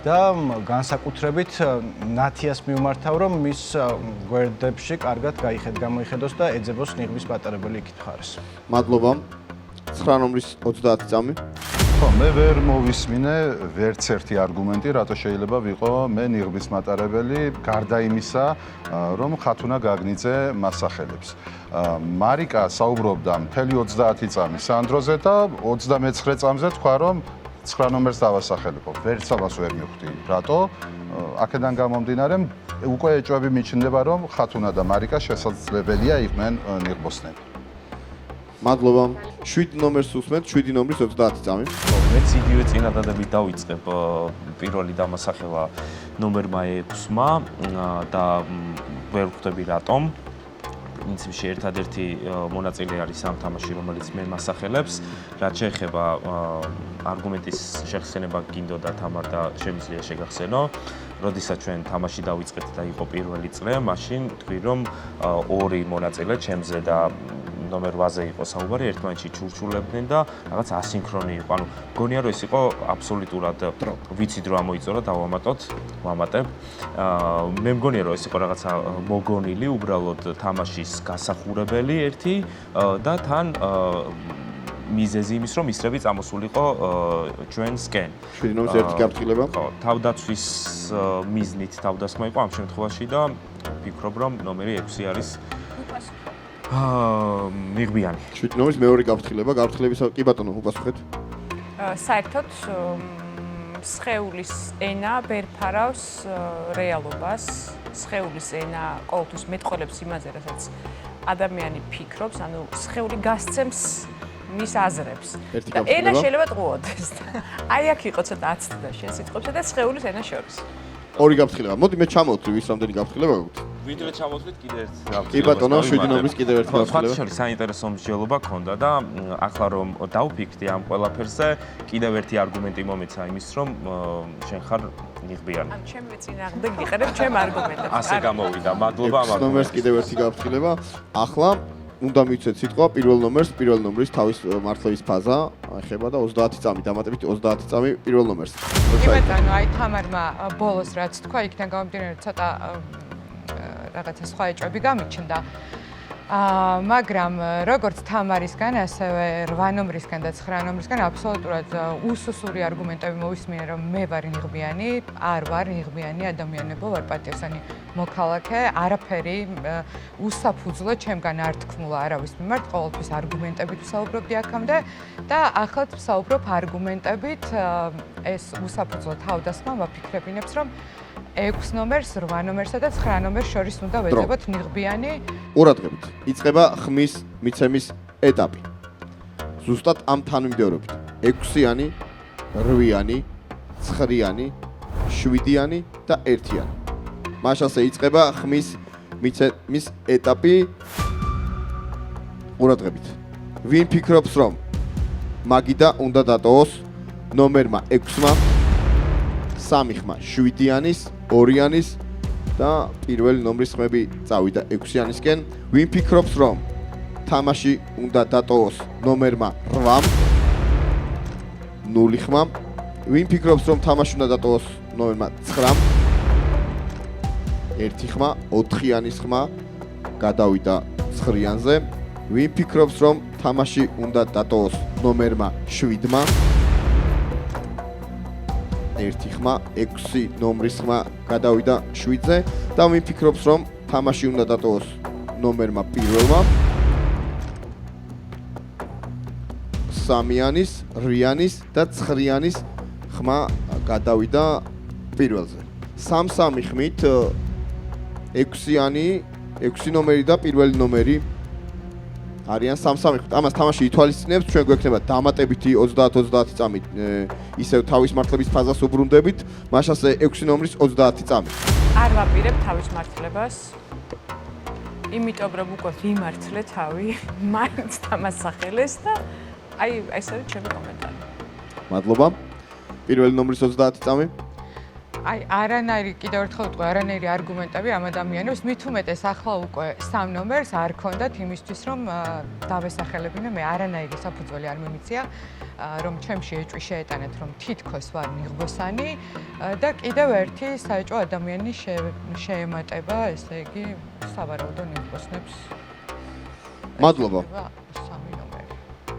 და განსაკუთრებით ნათიას მიმართავ, რომ მის გვერდებში კარგად გამოიხედოს და ეძებოს ნიღბის მატარებელი იქით ხარეს. მადლობა. 9 ნომრის 30 წამი. ხო, მე ვერ მოვისმინე ვერც ერთი არგუმენტი, რატო შეიძლება ვიყო მე ნიღბის მატარებელი, გარდა იმისა, რომ ხათუნა გაგნიძე მას ახელებს. მარიკა საუბრობდა მთელი 30 წამი სანდროზე და 29 წამზე თქვა რომ 9 ნომერს დავასახელებო. ვერც ამას ვერ მივხვდი. რატო? აქედან გამომდინარე, უკვე ეჭვები მიჩნდება, რომ ხათუნა და მარიკა შესაძლებელია იყვნენ ნიღბოსნები. მადლობა. 7 ნომერს უსმენთ 7 ნომრის 30 წამი. მეც იგივე წინადადებით დავიწყებ პირველი დამასახელა ნომერმა 6-მა და ვერ ვხვდები რატომ. პრინციპში ერთადერთი მონაწილე არის ამ თამაში, რომელიც მე მასახელებს. რაც შეეხება არგუმენტის შეხსენება გინდოდა თამარ და შემიძლია შეგახსენო. როდესაც ჩვენ თამაში დავიწყეთ და იყო პირველი წრე, მაშინ თქვი რომ ორი მონაწილე ჩემზე და ნომერ 8-ზე იყო საუბარი, ერთმანეთში ჩურჩულებდნენ და რაღაც ასინქრონი იყო. ანუ მგონია რომ ეს იყო აბსოლუტურად ვიცი დრო ამოიწურა და ვამატებ. მე მგონია რომ ეს იყო რაღაცა მოგონილი, უბრალოდ თამაშის გასახურებელი ერთი და თან მიზეზი იმის რომ ისრები წამოსულიყო ჩვენსკენ. 7 ნომრის ერთი გაფრთხილება. ხო, თავდაცვის მიზნით თავდასხმა იყო ამ შემთხვევაში და ვფიქრობ რომ ნომერი 6 არის ნიღბიანი. 7 ნომრის მეორე გაფრთხილება, გაფრთხილების კი ბატონო, უპასუხეთ. საერთოდ სხეულის ენა ვერ ფარავს რეალობას. სხეულის ენა ყოველთვის მეტყველებს იმაზე, რასაც ადამიანი ფიქრობს, ანუ სხეული გასცემს მის აზრებს. და ენა შეიძლება ტყუოდეს. აი აქ იყო ცოტა აცდიდა შენ სიტყვებსა და სხეულის ენა შორის. ორი გაფრთხილება. მოდი მე ჩამოვთვლი, ვის რამდენი გაფრთხილება გაქვთ? ვიდრე ჩამოთვლით კიდე ერთი. კი ბატონო, 7 ნომრის კიდევ ერთი გაფრთხილება. სხვა საინტერესო მსჯელობა ქონდა და ახლა რომ დავფიქრდი ამ ყველაფერზე, კიდევ ერთი არგუმენტი მომეცა იმის რომ შენ ხარ ნიღბიანი. ან ჩემი წინააღმდეგ იყერებ ჩემ არგუმენტებს. ასე გამოვიდა. მადლობა ამ 6 ნომერს კიდევ ერთი გაფრთხილება. ახლა უნდა მივცეთ სიტყვა პირველ ნომრის თავის მართლების ფაზა ეხება და 30 წამი დამატებით 30 წამი პირველ ნომერს. კი ბატონო, აი თამარმა ბოლოს რაც თქვა, იქიდან გამომდინარე ცოტა რაღაცა სხვა ეჭვები გამიჩნდა. მაგრამ როგორც თამარისგან, ასევე 8 ნომრისგან და 9 ნომრისგან აბსოლუტურად უსუსური არგუმენტები მოვისმინე, რომ მე ვარ ნიღბიანი, არ ვარ ნიღბიანი ადამიანებო, ვარ პატიოსანი მოქალაქე, არაფერი უსაფუძვლო ჩემგან არ თქმულა არავის მიმართ, ყოველთვის არგუმენტებით ვსაუბრობდი აქამდე და ახლაც ვსაუბრობ არგუმენტებით. ეს უსაფუძვლო თავდასხმა მაფიქრებინებს, რომ 6 ნომერს, 8 ნომერსა და 9 ნომერს შორის უნდა ვეძებოთ ნიღბიანი. ყურადღებით. იწყება ხმის მიცემის ეტაპი. ზუსტად ამ თანმიმდევრობით. 6-იანი, 8-იანი, 9-იანი, 7-იანი და 1-იანი. მაშ ასე იწყება ხმის მის ეტაპი ყურადღებით. ვინ ფიქრობს რომ მაგიდა უნდა დატოვოს ნომერმა 6-მა, 3 ხმა 7-яნის, 2-яნის და პირველი ნომრის ხმები წავიდა 6-იანისკენ. ვინ ფიქრობს რომ თამაში უნდა დატოვოს ნომერმა 8-მ, 0 ხმა. ვინ ფიქრობს რომ თამაში უნდა დატოვოს ნომერმა 9-მ, 1 ხმა, 4-იანის ხმა გადავიდა 9-იანზე. ვინ ფიქრობს რომ თამაში უნდა დატოვოს ნომერმა 7-მა, 1 ხმა, 6 ნომრის ხმა გადავიდა 7-ზე და ვინ ფიქრობს რომ თამაში უნდა დატოვოს ნომერმა 1-მა, 3-იანის, 8-იანის და 9-იანის ხმა გადავიდა 1-ზე. 3-3 ხმით 6-იანი, 6 ნომერი და პირველი ნომერი არიან 3-3 ხმით. ამას თამაში ითვალისწინებს, ჩვენ გვექნება დამატებითი 30-30 წამით, ისევ თავის მართლების ფაზას უბრუნდებით, მაშ ასე 6 ნომრის 30 წამით. არ ვაპირებ თავის მართლებას. იმიტომ რომ უკვე ვიმართლე თავი, მაინც დამასახელეს და აი ეს არის ჩემი კომენტარი. მადლობა. პირველი ნომრის 30 წამი. აი, არანაირი, კიდევ ერთხელ ვიტყვი, არანაირი არგუმენტები ამ ადამიანებს, მით უმეტეს ახლა უკვე 3 ნომერს არ ქონდათ იმისთვის, რომ დავესახელებინო, მე არანაირი საფუძველი არ მიმიცია, რომ ჩემში ეჭვი შეეტანეთ, რომ თითქოს ვარ ნიღბოსანი და კიდევ ერთი საეჭვო ადამიანი შეემატება, ესე იგი, სავარაუდო ნიღბოსნებს. მადლობა. 3 ნომერი.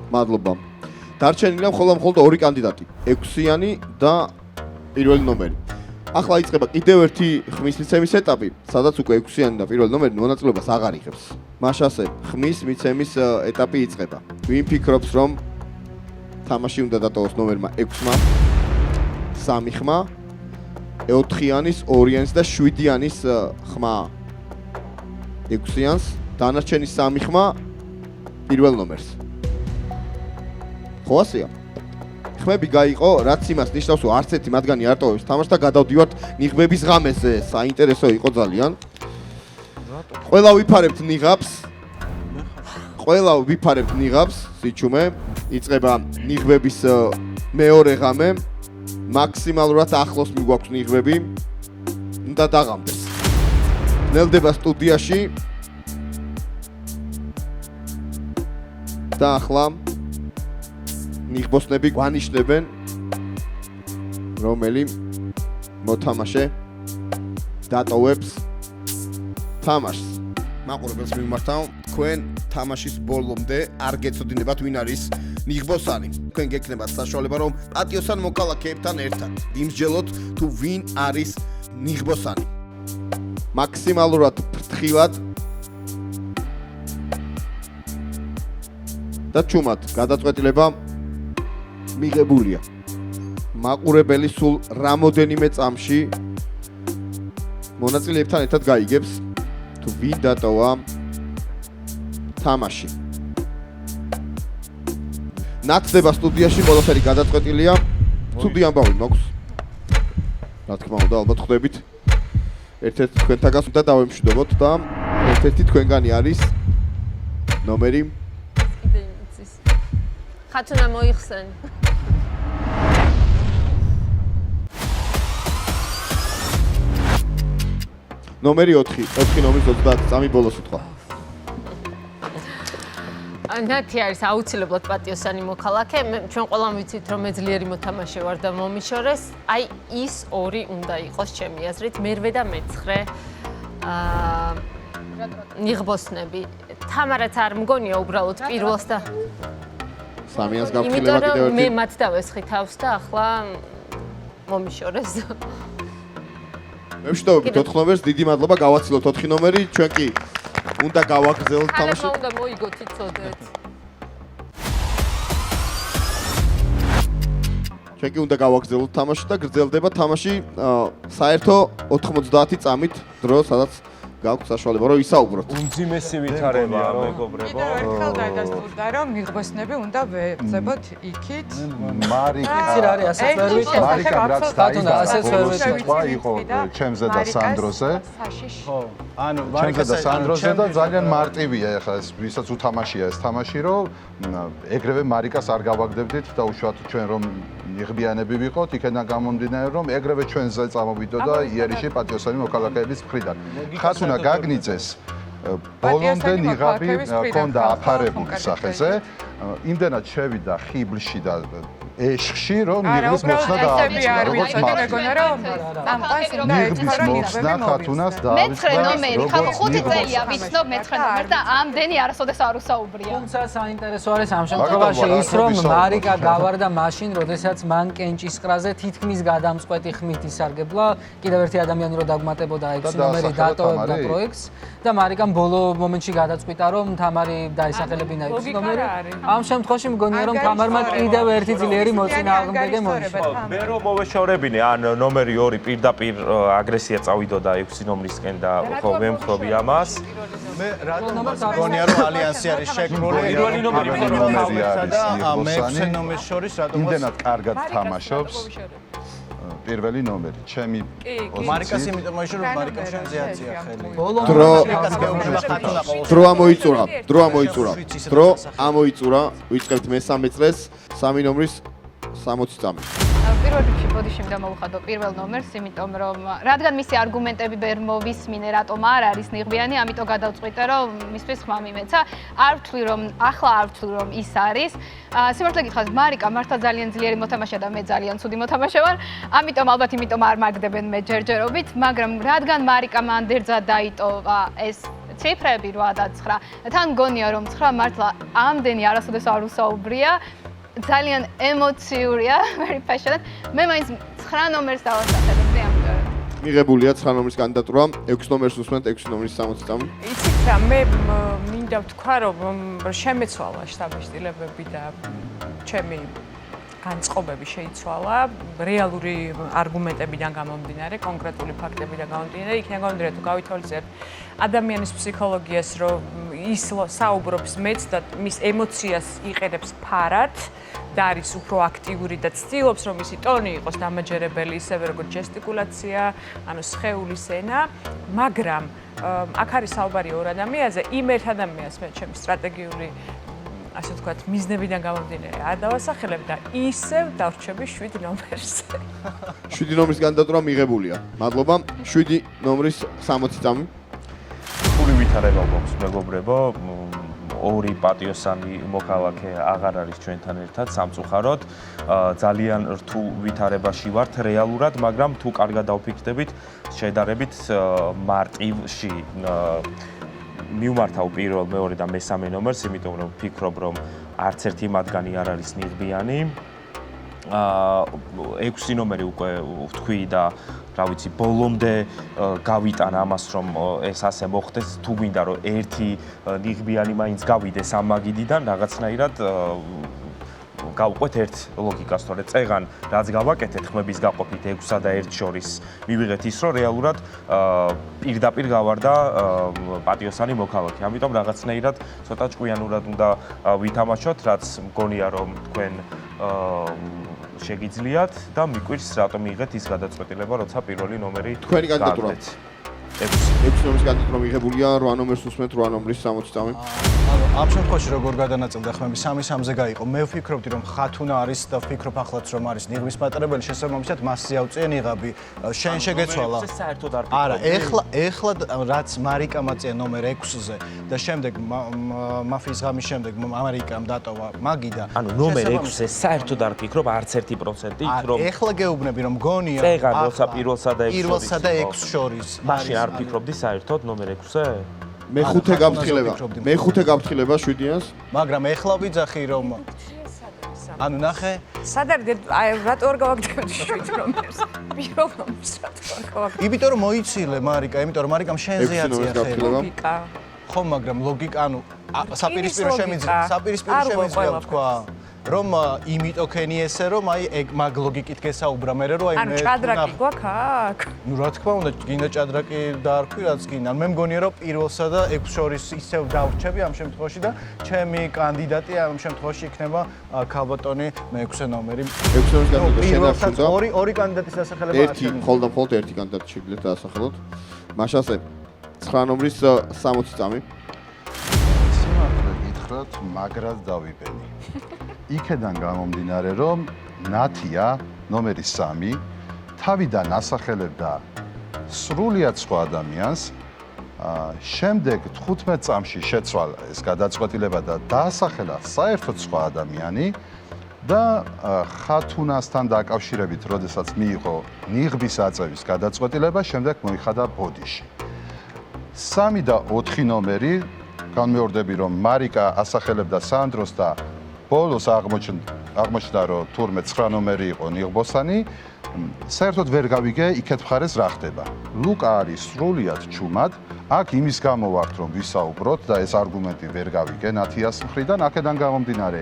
მადლობა. დარჩენილია მხოლოდ 2 კანდიდატი, 6-იანი და პირველი ნომერი. ახლა იწყება კიდევ ერთი ხმის მიცემის ეტაპი, სადაც უკვე 6-იანი და პირველი ნომერი მონაწილეობას აღარ იღებს. მაშ ასე ხმის მიცემის ეტაპი იწყება. ვინ ფიქრობს რომ თამაში უნდა დატოვოს ნომერმა 6-მა, 3 ხმა, 4-იანის, 2-იანის და 7-იანის ხმა 6-იანს, დანარჩენი 3 ხმა პირველ ნომერს. ხო ასეა? ხმები გაიყო, რაც იმას ნიშნავს, რომ არც ერთი მათგანი არ ტოვებს თამაშს და გადავდივართ ნიღბების ღამეზე. საინტერესო იყო ძალიან. ყველა ვიფარებთ ნიღაბს, სიჩუმე. იწყება ნიღბების მეორე ღამე. მაქსიმალურად ახლოს მიგვაქვს ნიღბები. უნდა დაღამდეს. ნელდება სტუდიაში. და ახლა ნიღბოსნები გვანიშნებენ რომელი მოთამაშე დატოვებს თამაშს. მაყურებელს მიმართავ, თქვენ თამაშის ბოლომდე არ გეცოდინებათ ვინ არის ნიღბოსანი. თქვენ გექნებათ საშუალება რომ პატიოსან მოქალაქეებთან ერთად იმსჯელოთ თუ ვინ არის ნიღბოსანი. მაქსიმალურად ფრთხილად და ჩუმად გადაწყვეტილება მიღებულია. მაყურებელი სულ რამოდენიმე წამში მონაწილეებთან ერთად გაიგებს თუ ვინ დატოვა თამაში. ნათდება სტუდიაში, ყველაფერი გადაწყვეტილია. ცუდი ამბავი მაქვს. რა თქმა უნდა, ალბათ ხვდებით. ერთ-ერთი თქვენთაგან უნდა დავემშვიდობოთ და ერთ-ერთი თქვენგანი არის ნომერი ხათუნა მოიხსენ. ნომერი 4 ნომრის 30 წამი ბოლოს უთქვა. ნათი არის აუცილებლად პატიოსანი მოქალაქე. ჩვენ ყველამ ვიცით რომ მე ძლიერი მოთამაშე ვარ და მომიშორეს. აი ის 2 უნდა იყოს ჩემი აზრით, მერვე და მე-9 ნიღბოსნები. თამარაც არ მგონია უბრალოდ პირველს და სამიანს გავხილება კიდევ ერთი. მე მათ დავესხი თავს და ახლა მომიშორეს. მე ვშტოვებით 4 ნომერს, დიდი მადლობა, გავაცილოთ 4 ნომერი, ჩვენ კი უნდა გავაგრძელოთ თამაში. ხანება უნდა მოიგოთ იცოდეთ. ჩვენ კი უნდა გავაგრძელოთ თამაში და გრძელდება თამაში საერთო 90 წამით დრო, სადაც გაქვთ საშუალება რომ ისაუბროთ. უმძიმესი ვითარება მეგობრებო. კიდევ ერთხელ დაიდასტურდა, რომ მიღბოსნები უნდა ვეძებოთ იქით. მარიკა რა არის ასეც ვერ ვიტყვი. მარიკა რაც ბატონო, ასეც ვერ ვიტყვი. თქვა იყო ჩემზე და სანდროზე. ხო, ანუ ჩემზე და სანდროზე და ძალიან მარტივია ეხლა ეს ვისაც უთამაშია ეს თამაში რომ ეგრევე მარიკას არ გავაგდებდით და უშუალოდ ჩვენ რომ იღბიანები ვიყოთ იქიდან გამომდინარე რომ ეგრევე ჩვენზე წამოვიდო და იერიში პატიოსანი მოქალაქეების მხრიდან ხათუნა გაგნიძეს ბოლომდე ნიღაბი ქონდა აფარებული სახეზე იმდენად შევიდა ხიბლში და ეშხში რომ ნიღბის მოხსნა დაავიწყდა როგორც მეგონა რომ წამყვანს უნდა ნიღბის მოხსნა ხათუნას მე-9 დაავიწყდა ნომერი ხალხო 5 წელია ვიცნობ მე-9 ნომერს და ამდენი არასოდეს არ უსაუბრია თუმცა საინტერესო არის ამ შემთხვევაში ის რომ მარიკა გავარდა მაშინ როდესაც მან კენჭისყრაზე თითქმის გადამწყვეტი ხმით ისარგებლა კიდევ ერთი ადამიანი რო დაგმატებოდა 6 ნომერი დატოვებდა პროექტს და მარიკამ ბოლო მომენტში გადაწყვიტა რომ თამარი დაისახელებინა 6 ნომერი ამ შემთხვევაში მგონია რომ თამარმა კიდევ ერთი ძლიერი მოწინააღმდეგე მოიშოვა. მე რომ მოვეშორებინე ან ნომერი 2 პირდაპირ აგრესია წავიდოდა 6 ნომრისკენ და ხო ვემხრობი ამას. მე რატომ მგონია რომ ალიანსი არის შექმნილი პირველი ნომერი და მე-6 ნომერს შორის რატომ იმდენად კარგად თამაშობს პირველი ნომერი ჩემი მარიკას იმიტომ მოიშორო რომ მარიკამ შენზეაცია ხელი დრო ამოიწურა ვიწყებთ მე-3 წრეს 3 ნომრის 60 წამი პირველ რიგში ბოდიში მინდა მოვუხადო პირველ ნომერს, იმიტომ რომ რადგან მისი არგუმენტები ვერ მოვისმინე, რატომ არ არის ნიღბიანი, ამიტომ გადავწყვიტე, რომ მისთვის ხმა მიმეცა. არ ვთვლი, რომ ახლა არ ვთვლი, რომ ის არის. სიმართლე გითხრათ, მარიკა მართლა ძალიან ძლიერი მოთამაშეა და მე ძალიან ცუდი მოთამაშე ვარ. ამიტომ ალბათ იმიტომ არ მაგდებენ მე ჯერჯერობით, მაგრამ რადგან მარიკამ ანდერძა დაიტოვა ეს ციფრები 8 და 9, თან მგონია რომ 9 მართლა ამდენი არასოდეს არ უსაუბრია. ძალიან ემოციურია, very passionate. მე მაინც 9 ნომერს დავასახელებდი ამიტომ. მიღებულია 9 ნომრის კანდიდატურა, 6 ნომერს უსმენთ 6 ნომრის 60 წამი. იცით რა, მე მინდა ვთქვა, რომ შემეცვალა შტაბ-შტილებები და ჩემი განწყობები შეიცვალა, რეალური არგუმენტებიდან გამომდინარე, კონკრეტული ფაქტებიდან გამომდინარე, იქიდან გამომდინარე თუ გავითვალისწინებთ ადამიანის ფსიქოლოგიას, რომ ის საუბრობს მეც და მის ემოციას იყენებს ფარად და არის უფრო აქტიური და ცდილობს, რომ მისი ტონი იყოს დამაჯერებელი, ისევე როგორც ჟესტიკულაცია, ანუ სხეულის ენა, მაგრამ აქ არის საუბარი ორ ადამიანზე, იმ ერთ ადამიანს მე ჩემი სტრატეგიული ასე ვთქვათ, მიზნებიდან გამომდინარე არ დავასახელებ და ისევ დავრჩები 7 ნომერზე. 7 ნომრის კანდიდატურა მიღებულია. მადლობა. 7 ნომრის 60 წამი. ფული ვითარება გვაქვს მეგობრებო. ორი პატიოსანი მოქალაქე აღარ არის ჩვენთან ერთად სამწუხაროდ. ძალიან რთულ ვითარებაში ვართ რეალურად, მაგრამ თუ კარგად დავფიქრდებით, შედარებით მარტივში მივმართავ პირველ, მეორე და მესამე ნომერს, იმიტომ რომ ვფიქრობ, რომ არც ერთი მათგანი არ არის ნიღბიანი. 6 ნომერი უკვე ვთქვი და რა ვიცი, ბოლომდე გავიტან ამას, რომ ეს ასე მოხდეს, თუ გვინდა რომ ერთი ნიღბიანი მაინც გავიდეს ამ მაგიდიდან, რაღაცნაირად გავყვეთ ერთ ლოგიკას, თორე წეღან რაც გავაკეთეთ ხმების გაყოფით 6-სა და 1 შორის მივიღეთ ის, რომ რეალურად პირდაპირ გავარდა პატიოსანი მოქალაქე. ამიტომ რაღაცნაირად ცოტა ჭკვიანურად უნდა ვითამაშოთ, რაც მგონია რომ თქვენ შეგიძლიათ და მიკვირს რატომ მიიღეთ ის გადაწყვეტილება, როცა პირველი ნომერი თქვენი კანდიდატურა 6 ნომრის კანდიდატურა მიღებულია, 8 ნომერს უსმენთ 8 ნომრის 60 წამი. ამ შემთხვევაში როგორ გადანაწილდა ხმები 3-3-ზე გაიყო. მე ვფიქრობდი რომ ხათუნა არის და ვფიქრობ ახლაც რომ არის ნიღბის მატარებელი, შესაბამისად მასზე ავწია ნიღაბი. შენ შეგეცვალა. საერთოდ არ არა, ეხლა რაც მარიკამ აწია ნომერ 6-ზე და შემდეგ მაფიის ღამის შემდეგ მარიკამ დატოვა მაგიდა. ანუ ნომერ 6-ზე საერთოდ არ ფიქრობ არც 1% იქ რომ ეხლა გეუბნები რომ გონია წეღან როცა პირველსა და 6 შორის მაშინ არ ფიქრობდი საერთოდ ნომერ 6-ზე? მე-5 გაფრთხილება 7-იანს. მაგრამ ეხლა ვიძახი რომ ანუ ნახე სად არის რატო არ გავაგდებოდი 7 ნომერს? პირველ ნომერს რატო არ გავაგდებოდი? იმიტომ რომ მოიცილე მარიკა, იმიტომ რომ მარიკამ შენზე აწია ხელი. ხო, მაგრამ ლოგიკა, ანუ საპირისპირო შემიძლია ვთქვა. რომ იმიტოქენი ესე რომ აი ეგ მაგ ლოგიკით გესაუბრა მე რომ აი ანუ ჭადრაკი გვაქვს აქ? ნუ რა თქმა უნდა, გინდა ჭადრაკი დაარქვი, რაც გინდა. მე მგონია რომ პირველსა და 6 შორის ისევ დავრჩები ამ შემთხვევაში და ჩემი კანდიდატი ამ შემთხვევაში იქნება ქალბატონი მე-6 ნომერი. 6 ნომერის კანდიდატი შენახუნდა. ორი კანდიდატის დასახელება ერთი მხოლოდ ერთი კანდიდატი შეგიძლიათ დაასახელოთ. მაშასე 9 ნომრის 60 წამი. სიმართლე გითხრათ, მაგრად დავიბენი. იქედან გამომდინარე, რომ ნათია ნომერი 3 თავიდან ასახელებდა სრულიად სხვა ადამიანს, შემდეგ 15 წამში შეცვალა ეს გადაწყვეტილება და დაასახელა საერთოდ სხვა ადამიანი და ხათუნასთან დაკავშირებით, როდესაც მიიღო ნიღბის აწევის გადაწყვეტილება, შემდეგ მოიხადა ბოდიში. 3 და 4 ნომერი განმეორდები, რომ მარიკა ასახელებდა სანდროს და ბოლოს აღმოჩნდა, რომ თურმე 9 ნომერი იყო ნიღბოსანი, საერთოდ ვერ გავიგე იქეთ მხარეს რა ხდება. ლუკა არის სრულიად ჩუმად, აქ იმის გამო ვართ, რომ ვისაუბროთ და ეს არგუმენტი ვერ გავიგე ნათიას მხრიდან, აქედან გამომდინარე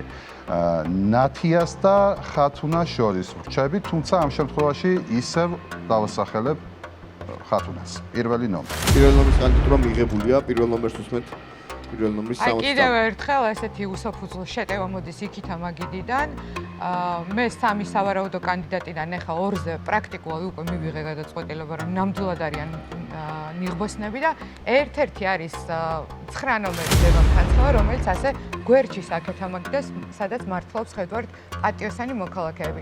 ნათიას და ხათუნას შორის ვრჩები, თუმცა ამ შემთხვევაში ისევ დავასახელებ ხათუნას. პირველი ნომერი. პირველ ნომრის კანდიდატურა მიღებულია, პირველ ნომერს უსმენთ. პირველ ნომრის 60 აი წამი. კიდევ ერთხელ ესეთი უსაფუძვლო შეტევა მოდის იქით ამაგიდიდან. მე 3 სავარაუდო კანდიდატიდან ახლა 2-ზე პრაქტიკულად უკვე მივიღე გადაწყვეტილება, რომ ნამდვილად არიან ნიღბოსნები და ერთ-ერთი არის 9 ნომერი ლევან ხანცხოვა, რომელიც ასე გვერდში აქეთ ამაგიდეს, სადაც მართლობს ხედავთ პატიოსანი მოქალაქეები.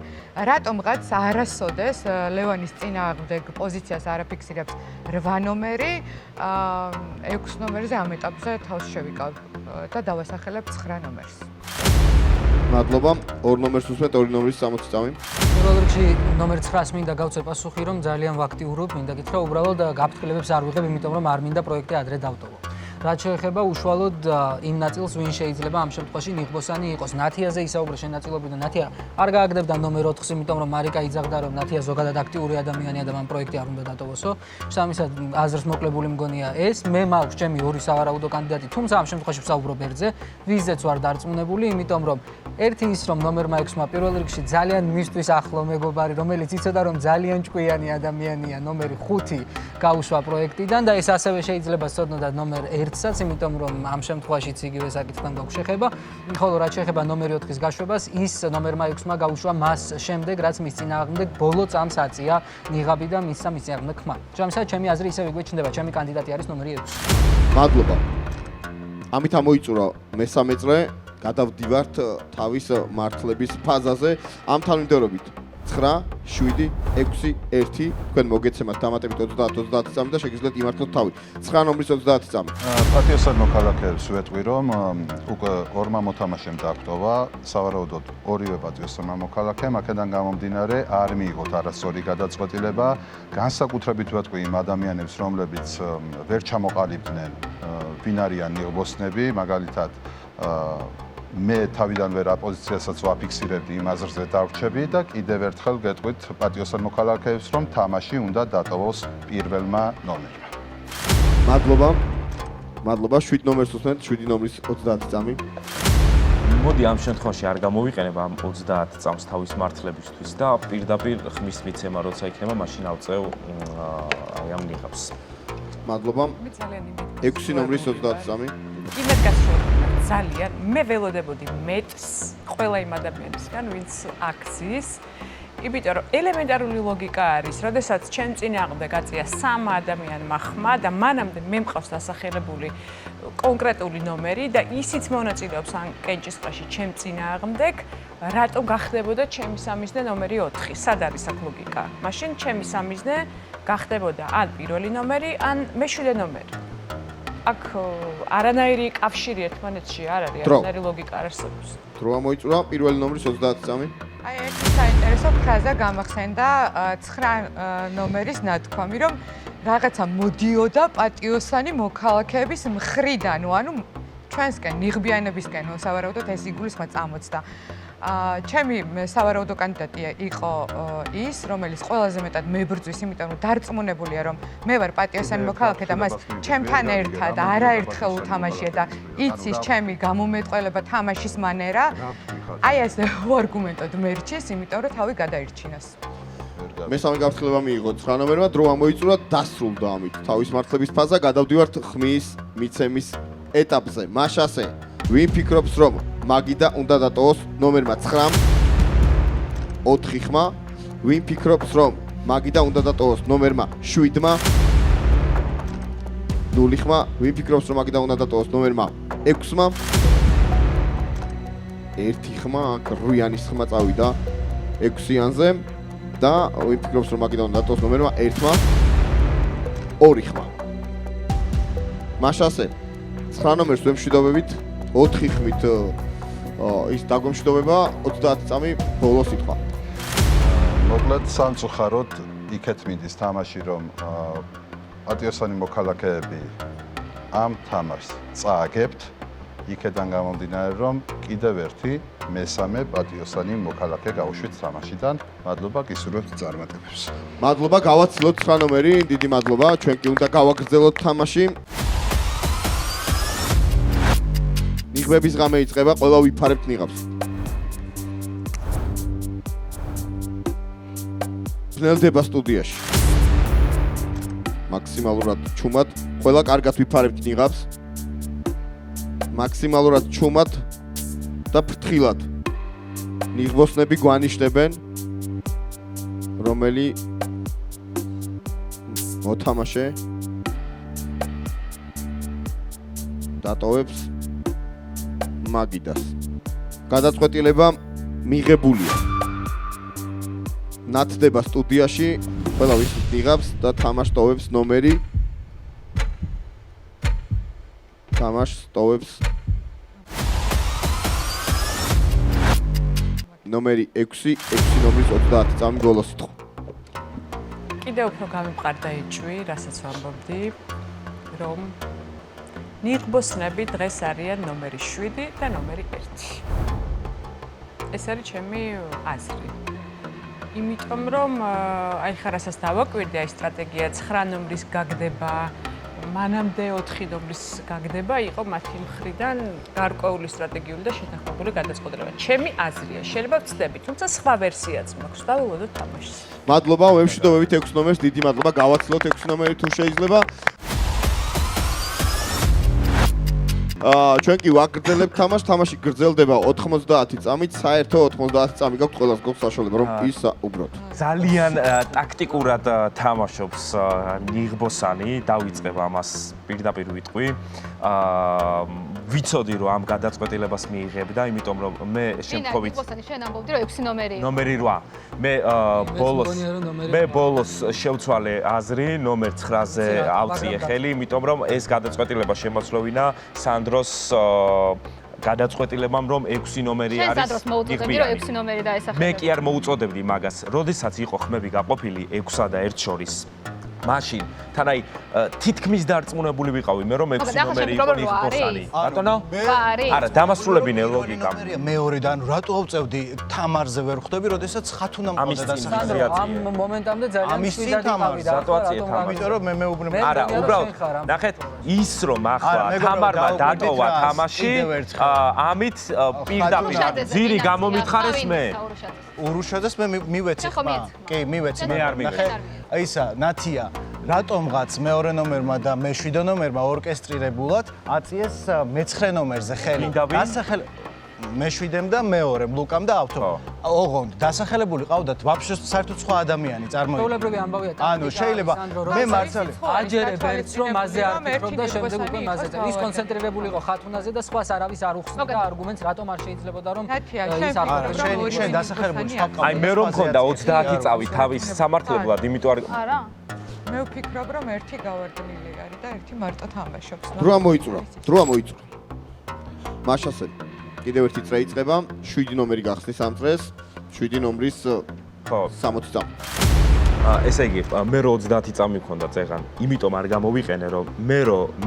რატომღაც არასოდეს ლევანის წინააღმდეგ პოზიციას არ აფიქსირებს 8 ნომერი, 6 ნომერზე ამ ეტაპზე თავს შევიკავ და დავასახელებ 9 ნომერს. მადლობა. 2 ნომერს უსმენთ, 2 ნომრის 60 წამი. პირველ რიგში ნომერ 9-ს მინდა გავწერ პასუხი, რომ ძალიან ვაქტიურობ, მინდა გითხრა, უბრალოდ გაფრთხილებებს არ ვიღებ, იმიტომ რომ არ მინდა პროექტი ადრე დავტოვო. რაც შეეხება უშუალოდ იმ ნაწილს, ვინ შეიძლება ამ შემთხვევაში ნიღბოსანი იყოს. ნათიაზე ისაუბრა შენ ნაწილობიდან, ნათია არ გააგდებდა ნომერ 4-ს, იმიტომ რომ მარიკა იძახდა, რომ ნათია ზოგადად აქტიური ადამიანია და მან პროექტი არ უნდა დატოვოსო. შესაბამისად, აზრს მოკლებული მგონია ეს. მე მაქვს ჩემი 2 სავარაუდო კანდიდატი, თუმცა ამ შემთხვევაში ვსაუბრობ ერთზე, ვიზეც ვარ დარწმუნებული, იმიტომ რომ ერთი ის რომ ნომერმა 6-მა პირველ რიგში ძალიან მისთვის ახლო მეგობარი, რომელიც იცოდა რომ ძალიან ჭკვიანი ადამიანია, ნომერი 5 გაუშვა პროექტიდან და ეს ასევე შეიძლება სწორდნოდათ ნომერ 1-საც, იმიტომ რომ ამ შემთხვევაშიც იგივე საკითხთან გვაქვს შეხება. ხოლო რაც შეეხება ნომერი 4-ის გაშვებას, ის ნომერმა 6-მა გაუშვა მას შემდეგ, რაც მის წინააღმდეგ ბოლო წამს აწია ნიღაბი და მისცა მის წინააღმდეგ ხმა. შესაბამისად, ჩემი აზრი ისევ იგვე ჩნდება, ჩემი კანდიდატი არის ნომერი 6. მადლობა. ამით ამოიწურა მესამე წრე. გადავდივართ თავის მართლების ფაზაზე. ამ თანმიმდევრობით 9, 7, 6, 1. თქვენ მოგეცემათ დამატებით 30 წამი და შეგიძლიათ იმართოთ თავი. 9 ნომრის 30 წამი. პატიოსან მოქალაქეებს ვეტყვი, რომ უკვე ორმა მოთამაშემ დაგვტოვა, სავარაუდოდ ორივე პატიოსანმა მოქალაქემ, აქედან გამომდინარე არ მიიღოთ არასწორი გადაწყვეტილება. განსაკუთრებით ვეტყვი იმ ადამიანებს, რომლებიც ვერ ჩამოყალიბდნენ ვინ არიან ნიღბოსნები, მაგალითად მე თავიდანვე რა პოზიციასაც ვაფიქსირებდი იმ აზრზე დავრჩები და კიდევ ერთხელ გეტყვით პატიოსან მოქალაქეებს, რომ თამაში უნდა დატოვოს პირველმა ნომერმა. მადლობა. მადლობა. 7 ნომერს უსმენთ, 7 ნომრის 30 წამი. მოდი ამ შემთხვევაში არ გამოვიყენებ ამ 30 წამს თავის მართლებისთვის და პირდაპირ ხმის მიცემა როცა იქნება, მაშინ ავწევ აი ამ ნიღაბს. მადლობა. მე ძალიან იმედი. 6 ნომრის 30 წამი. იმედ გასწორდა ძალიან. მე ველოდებოდი მეტს ყველა იმ ადამიანისგან, ვინც აქციის. იმიტომ რომ ელემენტარული ლოგიკა არის, როდესაც ჩემ წინააღმდეგ აწია 3 ადამიანმა ხმა და მანამდე მე მყავს დასახელებული კონკრეტული ნომერი და ისიც მონაწილეობს ამ კენჭისყრაში ჩემ წინააღმდეგ, რატომ გახდებოდა ჩემი სამიზნე ნომერი 4? სად არის აქ ლოგიკა? მაშინ ჩემი სამიზნე გახდებოდა ან პირველი ნომერი, ან მე-7 ნომერი. აქ არანაირი კავშირი ერთმანეთში არ არის, არანაირი ლოგიკა არ არსებობს. დრო ამოიწურა პირველი ნომრის 30 წამი. აი ერთი საინტერესო ფრაზა გამახსენდა 9 ნომერის ნათქვამი, რომ რაღაცა მოდიოდა პატიოსანი მოქალაქეების მხრიდან, ანუ ჩვენსკენ ნიღბიანებისკენ სავარაუდოდ ეს იგულისხმება წამოწდა. ჩემი სავარაუდო კანდიდატი იყო ის, რომელიც ყველაზე მეტად მებრძვის, იმიტომ რომ დარწმუნებულია, რომ მე ვარ პატიოსანი მოქალაქე და მას ჩემთან ერთად არაერთხელ უთამაშია და იცის ჩემი გამომეტყველება თამაშის მანერა. აი ეს არგუმენტოდ მერჩის, იმიტომ რომ თავი გადაირჩინოს. მესამე გაფრთხილება მიიღო 9 ნომერმა, დრო ამოიწურა, დასრულდა ამით. თავის მართლების ფაზა გადავდივართ ხმის მიცემის ეტაპზე. მაშასე, ვინ ფიქრობს, რომ მაგიდა უნდა დატოვოს ნომერმა 9 4 ხმა, ვინ ფიქრობს, რომ მაგიდა უნდა დატოვოს ნომერმა 7 0 ხმა, ვინ ფიქრობს, რომ მაგიდა უნდა დატოვოს ნომერმა 6 1 ხმა, აქ რუიანის ხმა წავიდა 6-იანზე და ვინ ფიქრობს, რომ მაგიდა უნდა დატოვოს ნომერმა 1 2 ხმა. მაშასე 9 ნომერს ვემშვიდობებით 4 ხმით ის დაგვემშვიდობება 30 წამი ბოლო სიტყვა. მოკლედ სამწუხაროდ იქეთ მიდის თამაში, რომ პატიოსანი მოქალაქეები ამ თამაშს წააგებთ, იქედან გამომდინარე, რომ კიდევ ერთი მესამე პატიოსანი მოქალაქე გავუშვით თამაშიდან. მადლობა გისურვებთ წარმატებებს. მადლობა, გავაცილოთ 9 ნომერი, დიდი მადლობა, ჩვენ კი უნდა გავაგრძელოთ თამაში. ნიღბების ღამე იწყება, ყველა ვიფარებთ ნიღაბს. ძნელდება სტუდიაში. მაქსიმალურად ჩუმად, ყველა კარგად ვიფარებთ ნიღაბს. მაქსიმალურად ჩუმად და ფრთხილად. ნიღბოსნები გვანიშნებენ, რომელი მოთამაშე დატოვებს მაგიდას. გადაწყვეტილება მიღებულია. ნათდება სტუდიაში, ყველა ვისმის ნიღაბს და თამაშს ტოვებს ნომერი. თამაშს ტოვებს ნომერი 6, 6 ნომრის 30 წამი ბოლო სიტყვა. კიდევ უფრო გამიმყარდა ეჭვი, რასაც ვამბობდი, რომ ნიღბოსნები დღეს არიან ნომერი 7 და ნომერი 1. ეს არის ჩემი აზრი. იმიტომ რომ აი ხა რასაც დავაკვირდი, აი სტრატეგია 9 ნომრის გაგდება, მანამდე 4 ნომრის გაგდება იყო მათი მხრიდან გარკვეული სტრატეგიული და შეთანხმებული გადაწყვეტილება. ჩემი აზრია, შეიძლება ვცდები, თუმცა სხვა ვერსიაც მაქვს, დავუვადოთ თამაშს. მადლობა, ვემშვიდობებით 6 ნომერს, დიდი მადლობა, გავაცილოთ 6 ნომერი თუ შეიძლება. ჩვენ კი ვაგრძელებთ თამაშს, თამაში გრძელდება 90 წამით, საერთო 90 წამი გაქვთ, ყველას გვაქვს საშუალება რომ ისაუბროთ. ძალიან ტაქტიკურად თამაშობს ნიღბოსანი, დავიწყებ ამას პირდაპირ ვიტყვი. ვიცოდი რომ ამ გადაწყვეტილებას მიიღებდა, იმიტომ რომ მე შემთხვევით ნიღბოსანი შენ ამბობდი რომ 6 ნომერი. ნომერი 8. მე ბოლოს შევცვალე აზრი, ნომერ 9-ზე ავწიე ხელი, იმიტომ რომ ეს გადაწყვეტილება შემოსვლოვინა სანდროს გადაწყვეტილებამ რომ 6 ნომერი არის. შენ სანდროს მოუწოდებდი რომ 6 ნომერი დაესახება. მე კი არ მოუწოდებდი მაგას. როდესაც იყო ხმები გაყოფილი 6-სა და 1 შორის. მაშინ თან აი თითქმის დარწმუნებული ვიყავი მე რომ 6 ნომერი იყო ნიღბოსანი. ბატონო? არა, დამასრულებინე ლოგიკა. მეორედან რატო ავწევდი თამარზე ვერ ხვდები, როდესაც ხათუნა მყავდა დასახელება. ამ მომენტამდე ძალიან მშვიდად იყავი და ამიტომ რომ მე მეუბნები. არა, უბრალოდ ნახეთ ის რომ ახლა თამარმა დატოვა თამაში, ამით პირდაპირ ძირი გამომითხარეს მე. ურუშაძეს მე მივეცი ხმა. კი, მივეცი. მე არ მივეცი. ისა, ნათია, რატომღაც მეორე ნომერმა და მე-7 ნომერმა ორკესტრირებულად აწიეს მე-9 ნომერზე ხელი. დასახელებული მე-7-მ და მე-2-მ, ლუკამ და ავთომ. ოღონდ დასახელებული ყავდათ ვაფშე საერთოდ სხვა ადამიანი წარმოიდგინე. ჩვეულებრივი ამბავია. ანუ შეიძლება მე მართალი აჯერებ ერთს რომ მასზე არ ფიქრობ და შემდეგ უკვე მასზე. ის კონცენტრირებული იყო ხათუნაზე და სხვას არავის არ უხსნიდა არგუმენტს, რატომ არ შეიძლებოდა რომ ის არ შენ დასახელებული სხვა ყავდა. აი მე რომ მქონდა 30 წავი თავის სამართლებლად, იმიტომ არა. მე ვფიქრობ რომ ერთი გავარდნილი არის და ერთი მარტო თამაშობს. დრო ამოიწურა. მაშასე კიდევ ერთი წრე იწყება, 7 ნომერი გახსნის ამ წრეს, 7 ნომრის 60 წამი. ესე იგი, მე რო 30 წამი მქონდა წეღან, იმიტომ არ გამოვიყენე, რომ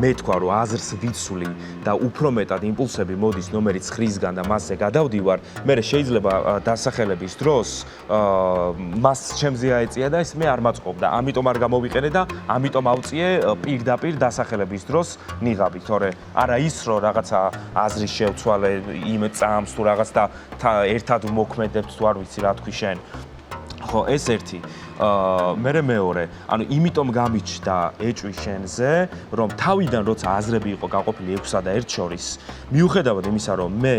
მე თქვა, რომ აზრს ვიცვლი და უფრო მეტად იმპულსები მოდის ნომერი 9-გან და მასზე გადავდივარ, მე შეიძლება დასახელების დროს მას ჩემზე აეწია და ეს მე არ მაწყობდა. ამიტომ არ გამოვიყენე და ამიტომ ავწიე პირდაპირ დასახელების დროს ნიღაბი, თორე არა ის რომ რაღაცა აზრი შევცვალე იმ წამს თუ რაღაც და ერთად მოქმედებთ თუ არ ვიცი რა თქვი შენ. ხო, ეს ერთი. მე მეორე, ანუ იმიტომ გამიჩნდა ეჭვი შენზე, რომ თავიდან როცა აზრები იყო გაყოფილი 6-სა და 1 შორის, მიუხედავად იმისა, რომ მე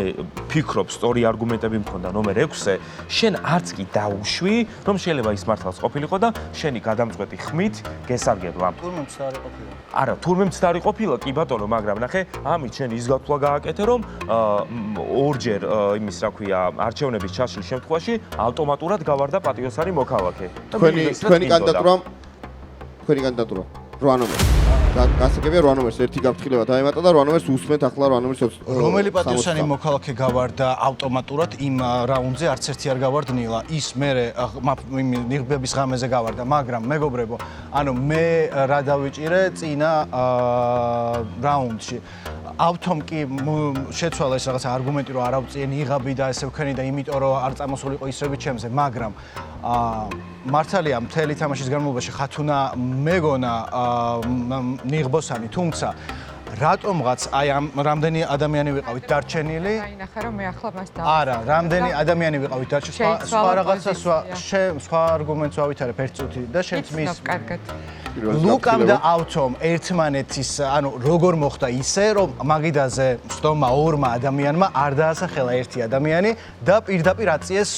ფიქრობ, სწორი არგუმენტები მქონდა ნომერ 6-ზე, შენ არც კი დაუშვი, რომ შეიძლება ის მართლაც ყოფილიყო და შენი გადამწყვეტი ხმით გესარგებლა. თურმე მცდარი ყოფილა. არა, თურმე მცდარი ყოფილა, კი ბატონო, მაგრამ ნახე, ამით შენ ის გათვლა გააკეთე, რომ ორჯერ იმის რა ქვია, არჩევნების ჩაშლის შემთხვევაში ავტომატურად გავარდა პატიოსანი მოქალაქე. თქვენი კანდიდატურა 8 ნომერი. გასაგებია 8 ნომერს ერთი გაფრთხილება დაემატა და 8 ნომერს უსმენთ ახლა 8 ნომერს. რომელი პატიოსანი მოქალაქე გავარდა ავტომატურად იმ რაუნდზე არც ერთი არ გავარდნილა. ის მე ნიღბების ღამეზე გავარდა, მაგრამ მეგობრებო, ანუ მე რა დავიჭირე წინა რაუნდში. ავტომ კი შეცვალა ეს რაღაცა არგუმენტი რომ არ ავწიე ნიღაბი და ესე ვქენი და იმიტომ რომ არ წამოსულიყო ისრები ჩემზე, მაგრამ მართალია მთელი თამაშის განმავლობაში ხათუნა მეგონა ნიღბოსანი, თუმცა რატომღაც აი ამ რამდენი ადამიანი ვიყავით დარჩენილი? აინახა რომ მე ახლა მას და არა, რამდენი ადამიანი ვიყავით დარჩენილი? სხვა რაღაცა სხვა არგუმენტს ავითარებ ერთ წუთი და შენც მის კარგად. ლუკამ და ავთომ ერთმანეთის, ანუ როგორ მოხდა ისე, რომ მაგიდაზე სტომა ორმა ადამიანმა არ დაასახელა ერთი ადამიანი და პირდაპირ აწიეს,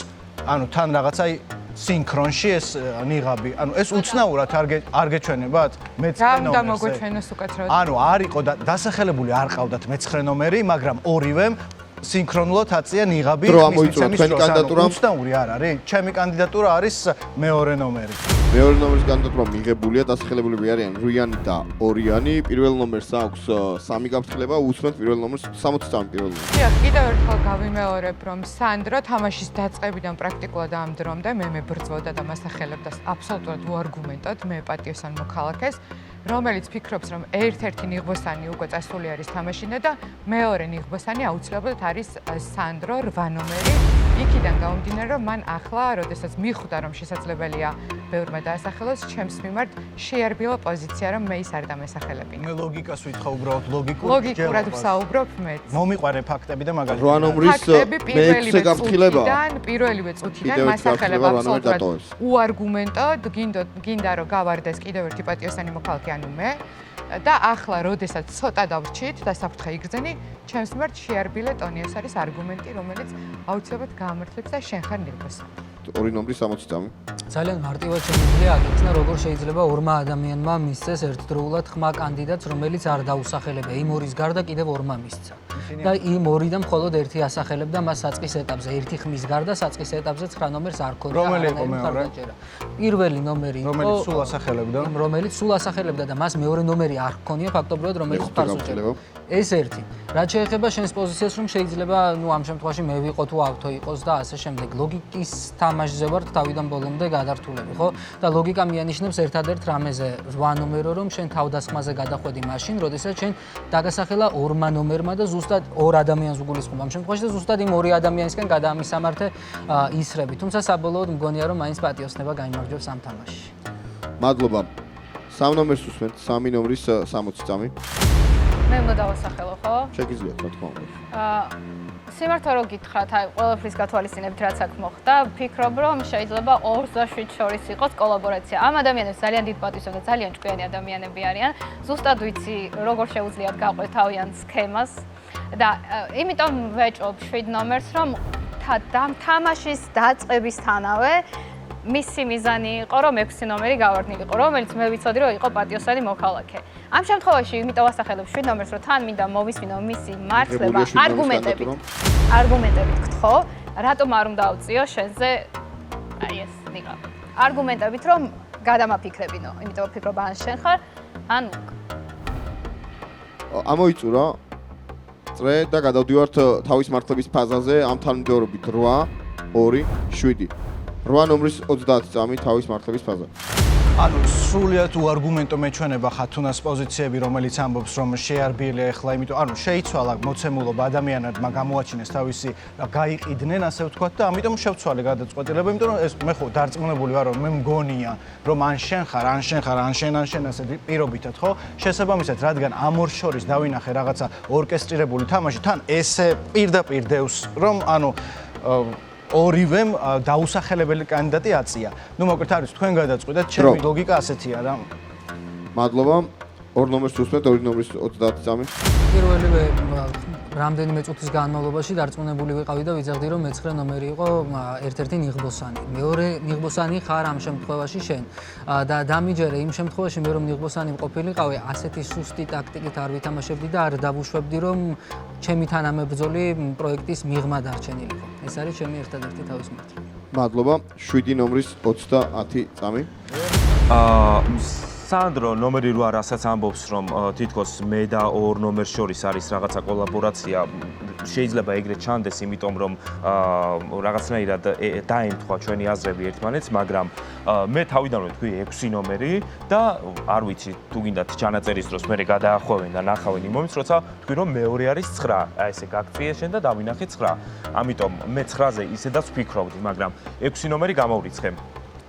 ანუ თან რაღაცა სინქრონში ეს ნიღაბი. ანუ ეს უცნაურად არ გეჩვენებათ? მეც რა უნდა მოგვეჩვენოს უკაცრავად? ანუ არ იყო და დასახელებული არ ყავდათ მე-9 ნომერი, მაგრამ ორივემ სინქრონულად აწია ნიღაბი. დრო ამოიწურა თქვენი კანდიდატურა? უცნაური არ არის? ჩემი კანდიდატურა არის მეორე ნომერი. მეორე ნომერის კანდიდატურა მიღებულია, დასახელებულები არიან რუიანი და ორიანი. პირველ ნომერს აქვს 3 გაფრთხილება, უსმენთ პირველ ნომერს 60 წამი პირველ ნომერს. დიახ, კიდევ ერთხელ გავიმეორებ, რომ სანდრო თამაშის დაწყებიდან პრაქტიკულად ამ დრომდე მე მებრძვოდა და მასახელებდა აბსოლუტურად უარგუმენტოდ მე პატიოსან მოქალაქეს, რომელიც ფიქრობს, რომ ერთ-ერთი ნიღბოსანი უკვე წასული არის თამაშინე და მეორე ნიღბოსანი აუცილებლად არის სანდრო 8 ნომერი. იქიდან გამომდინარე, რომ მან ახლა, როდესაც მიხვდა, რომ შესაძლებელია ბევრმა დაასახელოს, ჩემს მიმართ შეარბილა პოზიცია, რომ მე ის არ დამესახელებინა. მე ლოგიკას ვითხრა უბრალოდ ლოგიკურად ვსაუბრობ მე. მომიყვარე ფაქტები და მაგალითად 8 ნომრის მე-6 გაფრთხილება. პირველივე წუთიდან მასახელება აბსოლუტურად უარგუმენტოდ, გინდა რომ გავარდეს კიდევ ერთი პატიოსანი მოქალაქე, ანუ მე. და ახლა, როდესაც ცოტა დავრჩით და საფრთხე იგრძენი, ჩემს მიმართ შეარბილე ტონიას არის არგუმენტი, რომელიც აუცილებლად გაამართლებს და შენ ხარ ნიღბოსანი. 2 ნომრის 60 წამი. ძალიან მარტივად შემიძლია აგეცნა, როგორ შეიძლება ორმა ადამიანმა მისცეს ერთდროულად ხმა კანდიდატს, რომელიც არ დაუსახელებია. იმ ორის გარდა კიდევ ორმა მისცა. და იმ ორიდან მხოლოდ ერთი ასახელებდა მას საწყის ეტაპზე. ერთი ხმის გარდა საწყის ეტაპზე 9 ნომერს არ ქონია. რომელი იყო მეორე? პირველი ნომერი იყო, რომელიც სულ ასახელებდა. რომელიც სულ ასახელებდა და მას მეორე ნომერი არ ჰქონია ფაქტობრივად, რომელიც ფარს უჭერდა. ეს ერთი. რაც შეეხება შენს პოზიციას, რომ შეიძლება, ამ შემთხვევაში მე ვიყო თუ ავთო იყოს და ასე შემდეგ. ლოგიკის თამაშზე ვარ თავიდან ბოლომდე გადართულები, ხო? და ლოგიკა მიანიშნებს ერთადერთ რამეზე 8 ნომერო, რომ შენ თავდასხმაზე გადახვედი მაშინ, როდესაც შენ დაგასახელა 2 ნომერმა და ზუსტად ორ ადამიანს უგულისხმობ ამ შემთხვევაში და ზუსტად იმ ორი ადამიანისგან გადაამისამართე ისრები. თუმცა საბოლოოდ მგონია, რომ მაინც პატიოსნება გაიმარჯვებს ამ თამაშში. მადლობა. 3 ნომერს უსმენთ, 3 ნომრის 60 წამი. მე უნდა დავასახელო, ხო? შეგიძლიათ, რა თქმა უნდა. სიმართლე რო გითხრათ, აი ყველაფრის გათვალისწინებით რაც აქ მოხდა, ვფიქრობ, რომ შეიძლება 2 და 7 შორის იყოს კოლაბორაცია. ამ ადამიანებს ძალიან დიდ პატივს და ძალიან ჭკვიანი ადამიანები არიან. ზუსტად ვიცი, როგორ შეუძლიათ გაყვეთ თავიანთ სქემას და იმიტომ ვეჭობ 7 ნომერს, რომ თამაშის დაწყებისთანავე მისი მიზანი იყო, რომ 6 ნომერი გავარდნილიყო, რომელიც მე ვიცოდი, რომ იყო პატიოსანი მოქალაქე. ამ შემთხვევაში იმიტომ ვასახელებ 7 ნომერს, რომ თან მინდა მოვისმინო მისი მართლება არგუმენტებით გთხოვ, რატომ არ უნდა ავწიო შენზე აი ეს ნიღაბი. არგუმენტებით, რომ გადამაფიქრებინო, იმიტომ ვფიქრობ ან შენ ხარ, ან ამოიწურა წრე და გადავდივართ თავის მართლების ფაზაზე, ამ თანმიმდევრობით 8, 2, 7. 8 ნომრის 30 წამი თავის მართლების ფაზა. ანუ სრულიად უარგუმენტო მეჩვენება ხათუნას პოზიციები, რომელიც ამბობს, რომ შეარბიელია ახლა, იმიტომ ანუ შეიცვალა მოცემულობა ადამიანებმა გამოაჩინეს თავისი გაიყიდნენ, ასე ვთქვათ და ამიტომ შევცვალე გადაწყვეტილება, იმიტომ რომ ეს მე ხო დარწმუნებული ვარ, რომ მე მგონია, რომ ან შენ ხარ, ან შენ ასეთი პირობითად, ხო? შესაბამისად, რადგან ამ ორ შორის დავინახე რაღაცა ორკესტრირებული თამაში, თან ესე პირდაპირ დევს, რომ ანუ ორივემ დაუსახელებელი კანდიდატი აწია. ნუ მოკლედ არის თქვენ გადაწყვეტეთ, ჩემი ლოგიკა ასეთია რა. მადლობა. 2 ნომერს უსმენთ, 2 ნომრის 30 წამი. პირველივე რამდენიმე წუთის განმავლობაში დარწმუნებული ვიყავი და ვიძახდი, რომ მე-9 ნომერი იყო ერთ-ერთი ნიღბოსანი. მეორე ნიღბოსანი ხარ ამ შემთხვევაში შენ. და დამიჯერე იმ შემთხვევაში მე რომ ნიღბოსანი მყოფილიყავი, ასეთი სუსტი ტაქტიკით არ ვითამაშებდი და არ დავუშვებდი, რომ ჩემი თანამებრძოლი პროექტის მიღმა დარჩენილიყო. ეს არის ჩემი ერთადერთი თავისმართი. მადლობა. 7 ნომრის 30 წამი. სანდრო ნომერი 8 რასაც ამბობს, რომ თითქოს მე და 2 ნომერს შორის არის რაღაცა კოლაბორაცია, შეიძლება ეგრეთ ჩანდეს, იმიტომ რომ რაღაცნაირად დაემთხვა ჩვენი აზრები ერთმანეთს, მაგრამ მე თავიდანვე თქვი 6 ნომერი და არ ვიცი თუ გინდათ ჩანაწერის დროს მე გადაახვევენ და ნახავენ იმ მომენტს, როცა თქვი რომ მეორე არის 9, აი ესე გაგწიე შენ და დავინახე 9. ამიტომ მე 9-ზე ისედაც ვფიქრობდი, მაგრამ 6 ნომერი გამოვრიცხე.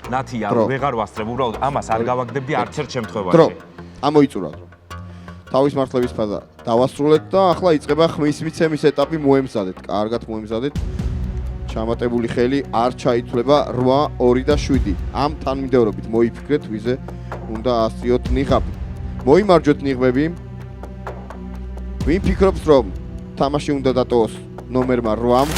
ნათია ვეღარ ვასწრებ, უბრალოდ ამას არ გავაგდებდი არც ერთ შემთხვევაში. დრო. ამოიწურა დრო. თავის მართლების ფაზა დავასრულეთ და ახლა იწყება ხმის მიცემის ეტაპი მოემზადეთ. კარგად მოემზადეთ. ჩამატებული ხელი არ ჩაითვლება 8, 2 და 7. ამ თანმიმდევრობით მოიფიქრეთ, ვიზე უნდა ასწიოთ ნიღაბი. მოიმარჯვეთ ნიღბები. ვინ ფიქრობს, რომ თამაში უნდა დატოვოს ნომერმა 8,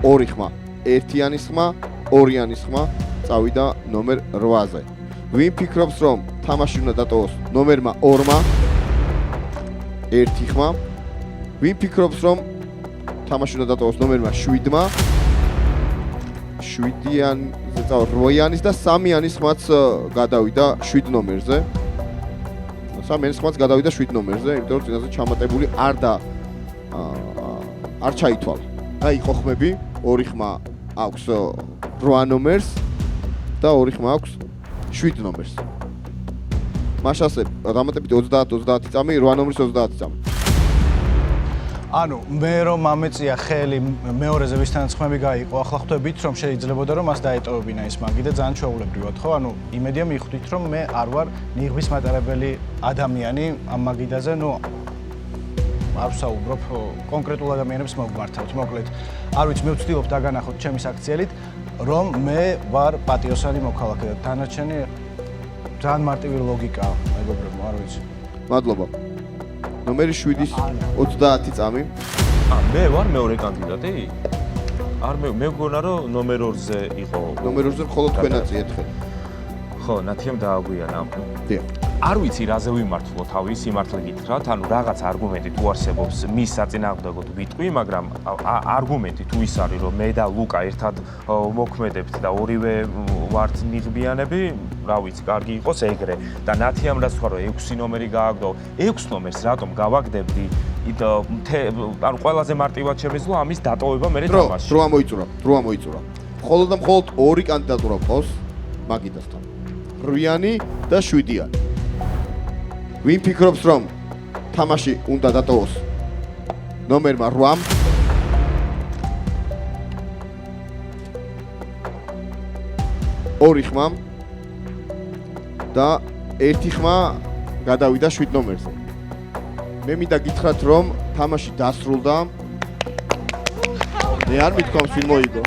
2 ხმა, 1-იანის ხმა, 2-იანის ხმა წავიდა ნომერ 8-ზე. ვინ ფიქრობს, რომ თამაში უნდა დატოვოს ნომერმა 2-მა 1 ხმა? ვინ ფიქრობს, რომ თამაში უნდა დატოვოს ნომერმა 7-მა 7-იანზე წავა 8-იანის და 3-იანის ხმაც გადავიდა 7 ნომერზე. 3-იანის ხმაც გადავიდა 7 ნომერზე, იმიტომ რომ წინაზე ჩამატებული არ ჩაითვალა. და იყო ხმები, 2 ხმა აქვს 8 ნომერს და 2 ხმა აქვს 7 ნომერს. მაშასე დამატებით 30 წამი, 8 ნომრის 30 წამი. ანუ მე რომ ამეწია ხელი მეორეზე ვისთანაც ხმები გაიყო, ახლა ხვდებით რომ შეიძლებოდა რომ მას დაეტოვებინა ის მაგი და ძალიან ჩვეულებრივად, ხო? ანუ იმედია მიხვდით რომ მე არ ვარ ნიღბის მატარებელი ადამიანი ამ მაგიდაზე, ნუ არ ვსაუბრობ კონკრეტულ ადამიანებს მოგმართავთ. მოკლედ, არ ვიცი, მე ვცდილობ დაგანახოთ ჩემი საქციელით, რომ მე ვარ პატიოსანი მოქალაქე და დანარჩენი ძალიან მარტივი ლოგიკაა, მეგობრებო, არ ვიცი. მადლობა. ნომერი 7-ის 30 წამი. მე ვარ მეორე კანდიდატი? არ მე მგონა რომ ნომერ 2-ზე იყო. ნომერ 2-ზე მხოლოდ თქვენ აწიეთ ხელი. ხო, ნათიამ დააგვიანა. დიახ. არ ვიცი რაზე ვიმართლო თავი, სიმართლე გითხრათ, ანუ რაღაც არგუმენტი თუ არსებობს მის საწინააღმდეგოდ ვიტყვი, მაგრამ არგუმენტი თუ ის არის, რომ მე და ლუკა ერთად მოქმედებთ და ორივე ვართ ნიღბიანები, რა ვიცი, კარგი იყოს ეგრე. და ნათიამ რაც თქვა, რომ 6 ნომერი გააგდო, 6 ნომერს რატომ გავაგდებდი? ანუ ყველაზე მარტივად შემეძლო ამის დატოვება მე თამაში. დრო ამოიწურა. მხოლოდ და მხოლოდ 2 კანდიდატურა ყავს მაგიდასთან. 8-იანი და 7-იანი. ვინ ფიქრობს, რომ თამაში უნდა დატოვოს ნომერმა 8-მ? ორი ხმა და 1 ხმა გადავიდა 7 ნომერზე. მე მინდა გითხრათ, რომ თამაში დასრულდა. მე არ მithქვამს ვინ მოიგო.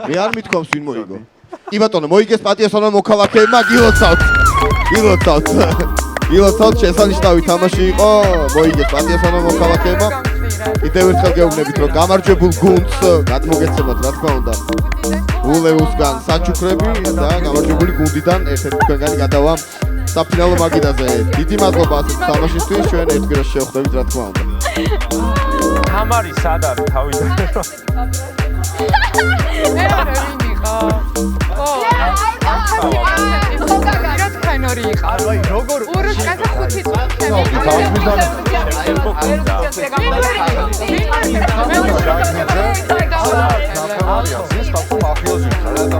მე არ მithქვამს ვინ მოიგო. კი ბატონო, მოიგეს პატიოსანმა მოქალაქეებმა, გილოცავთ. ილოცავთ შესანიშნავი თამაში იყო, მოიგეს პატიოსანო მოქალაქეებმა. კიდევ ერთხელ გეუბნებით, რომ გამარჯვებულ გუნდს გადმოგეცემათ, რა თქმა უნდა. ულეუსგან საჩუქრები და გამარჯვებული გუნდიდან ერთ-ერთი თქვენგანი გადავა საფინალო მაგიდაზე. დიდი მადლობა ასეთ თამაშისთვის, ჩვენ ერთ კვირაში შევხვდებით, რა თქმა უნდა. თამარი სად არის თავიდან? მე რა ვინიყო? რა თქვენორი იყავ? აი როგორ ურუს კაცი 5 წუთი მაფიოზი ხარ და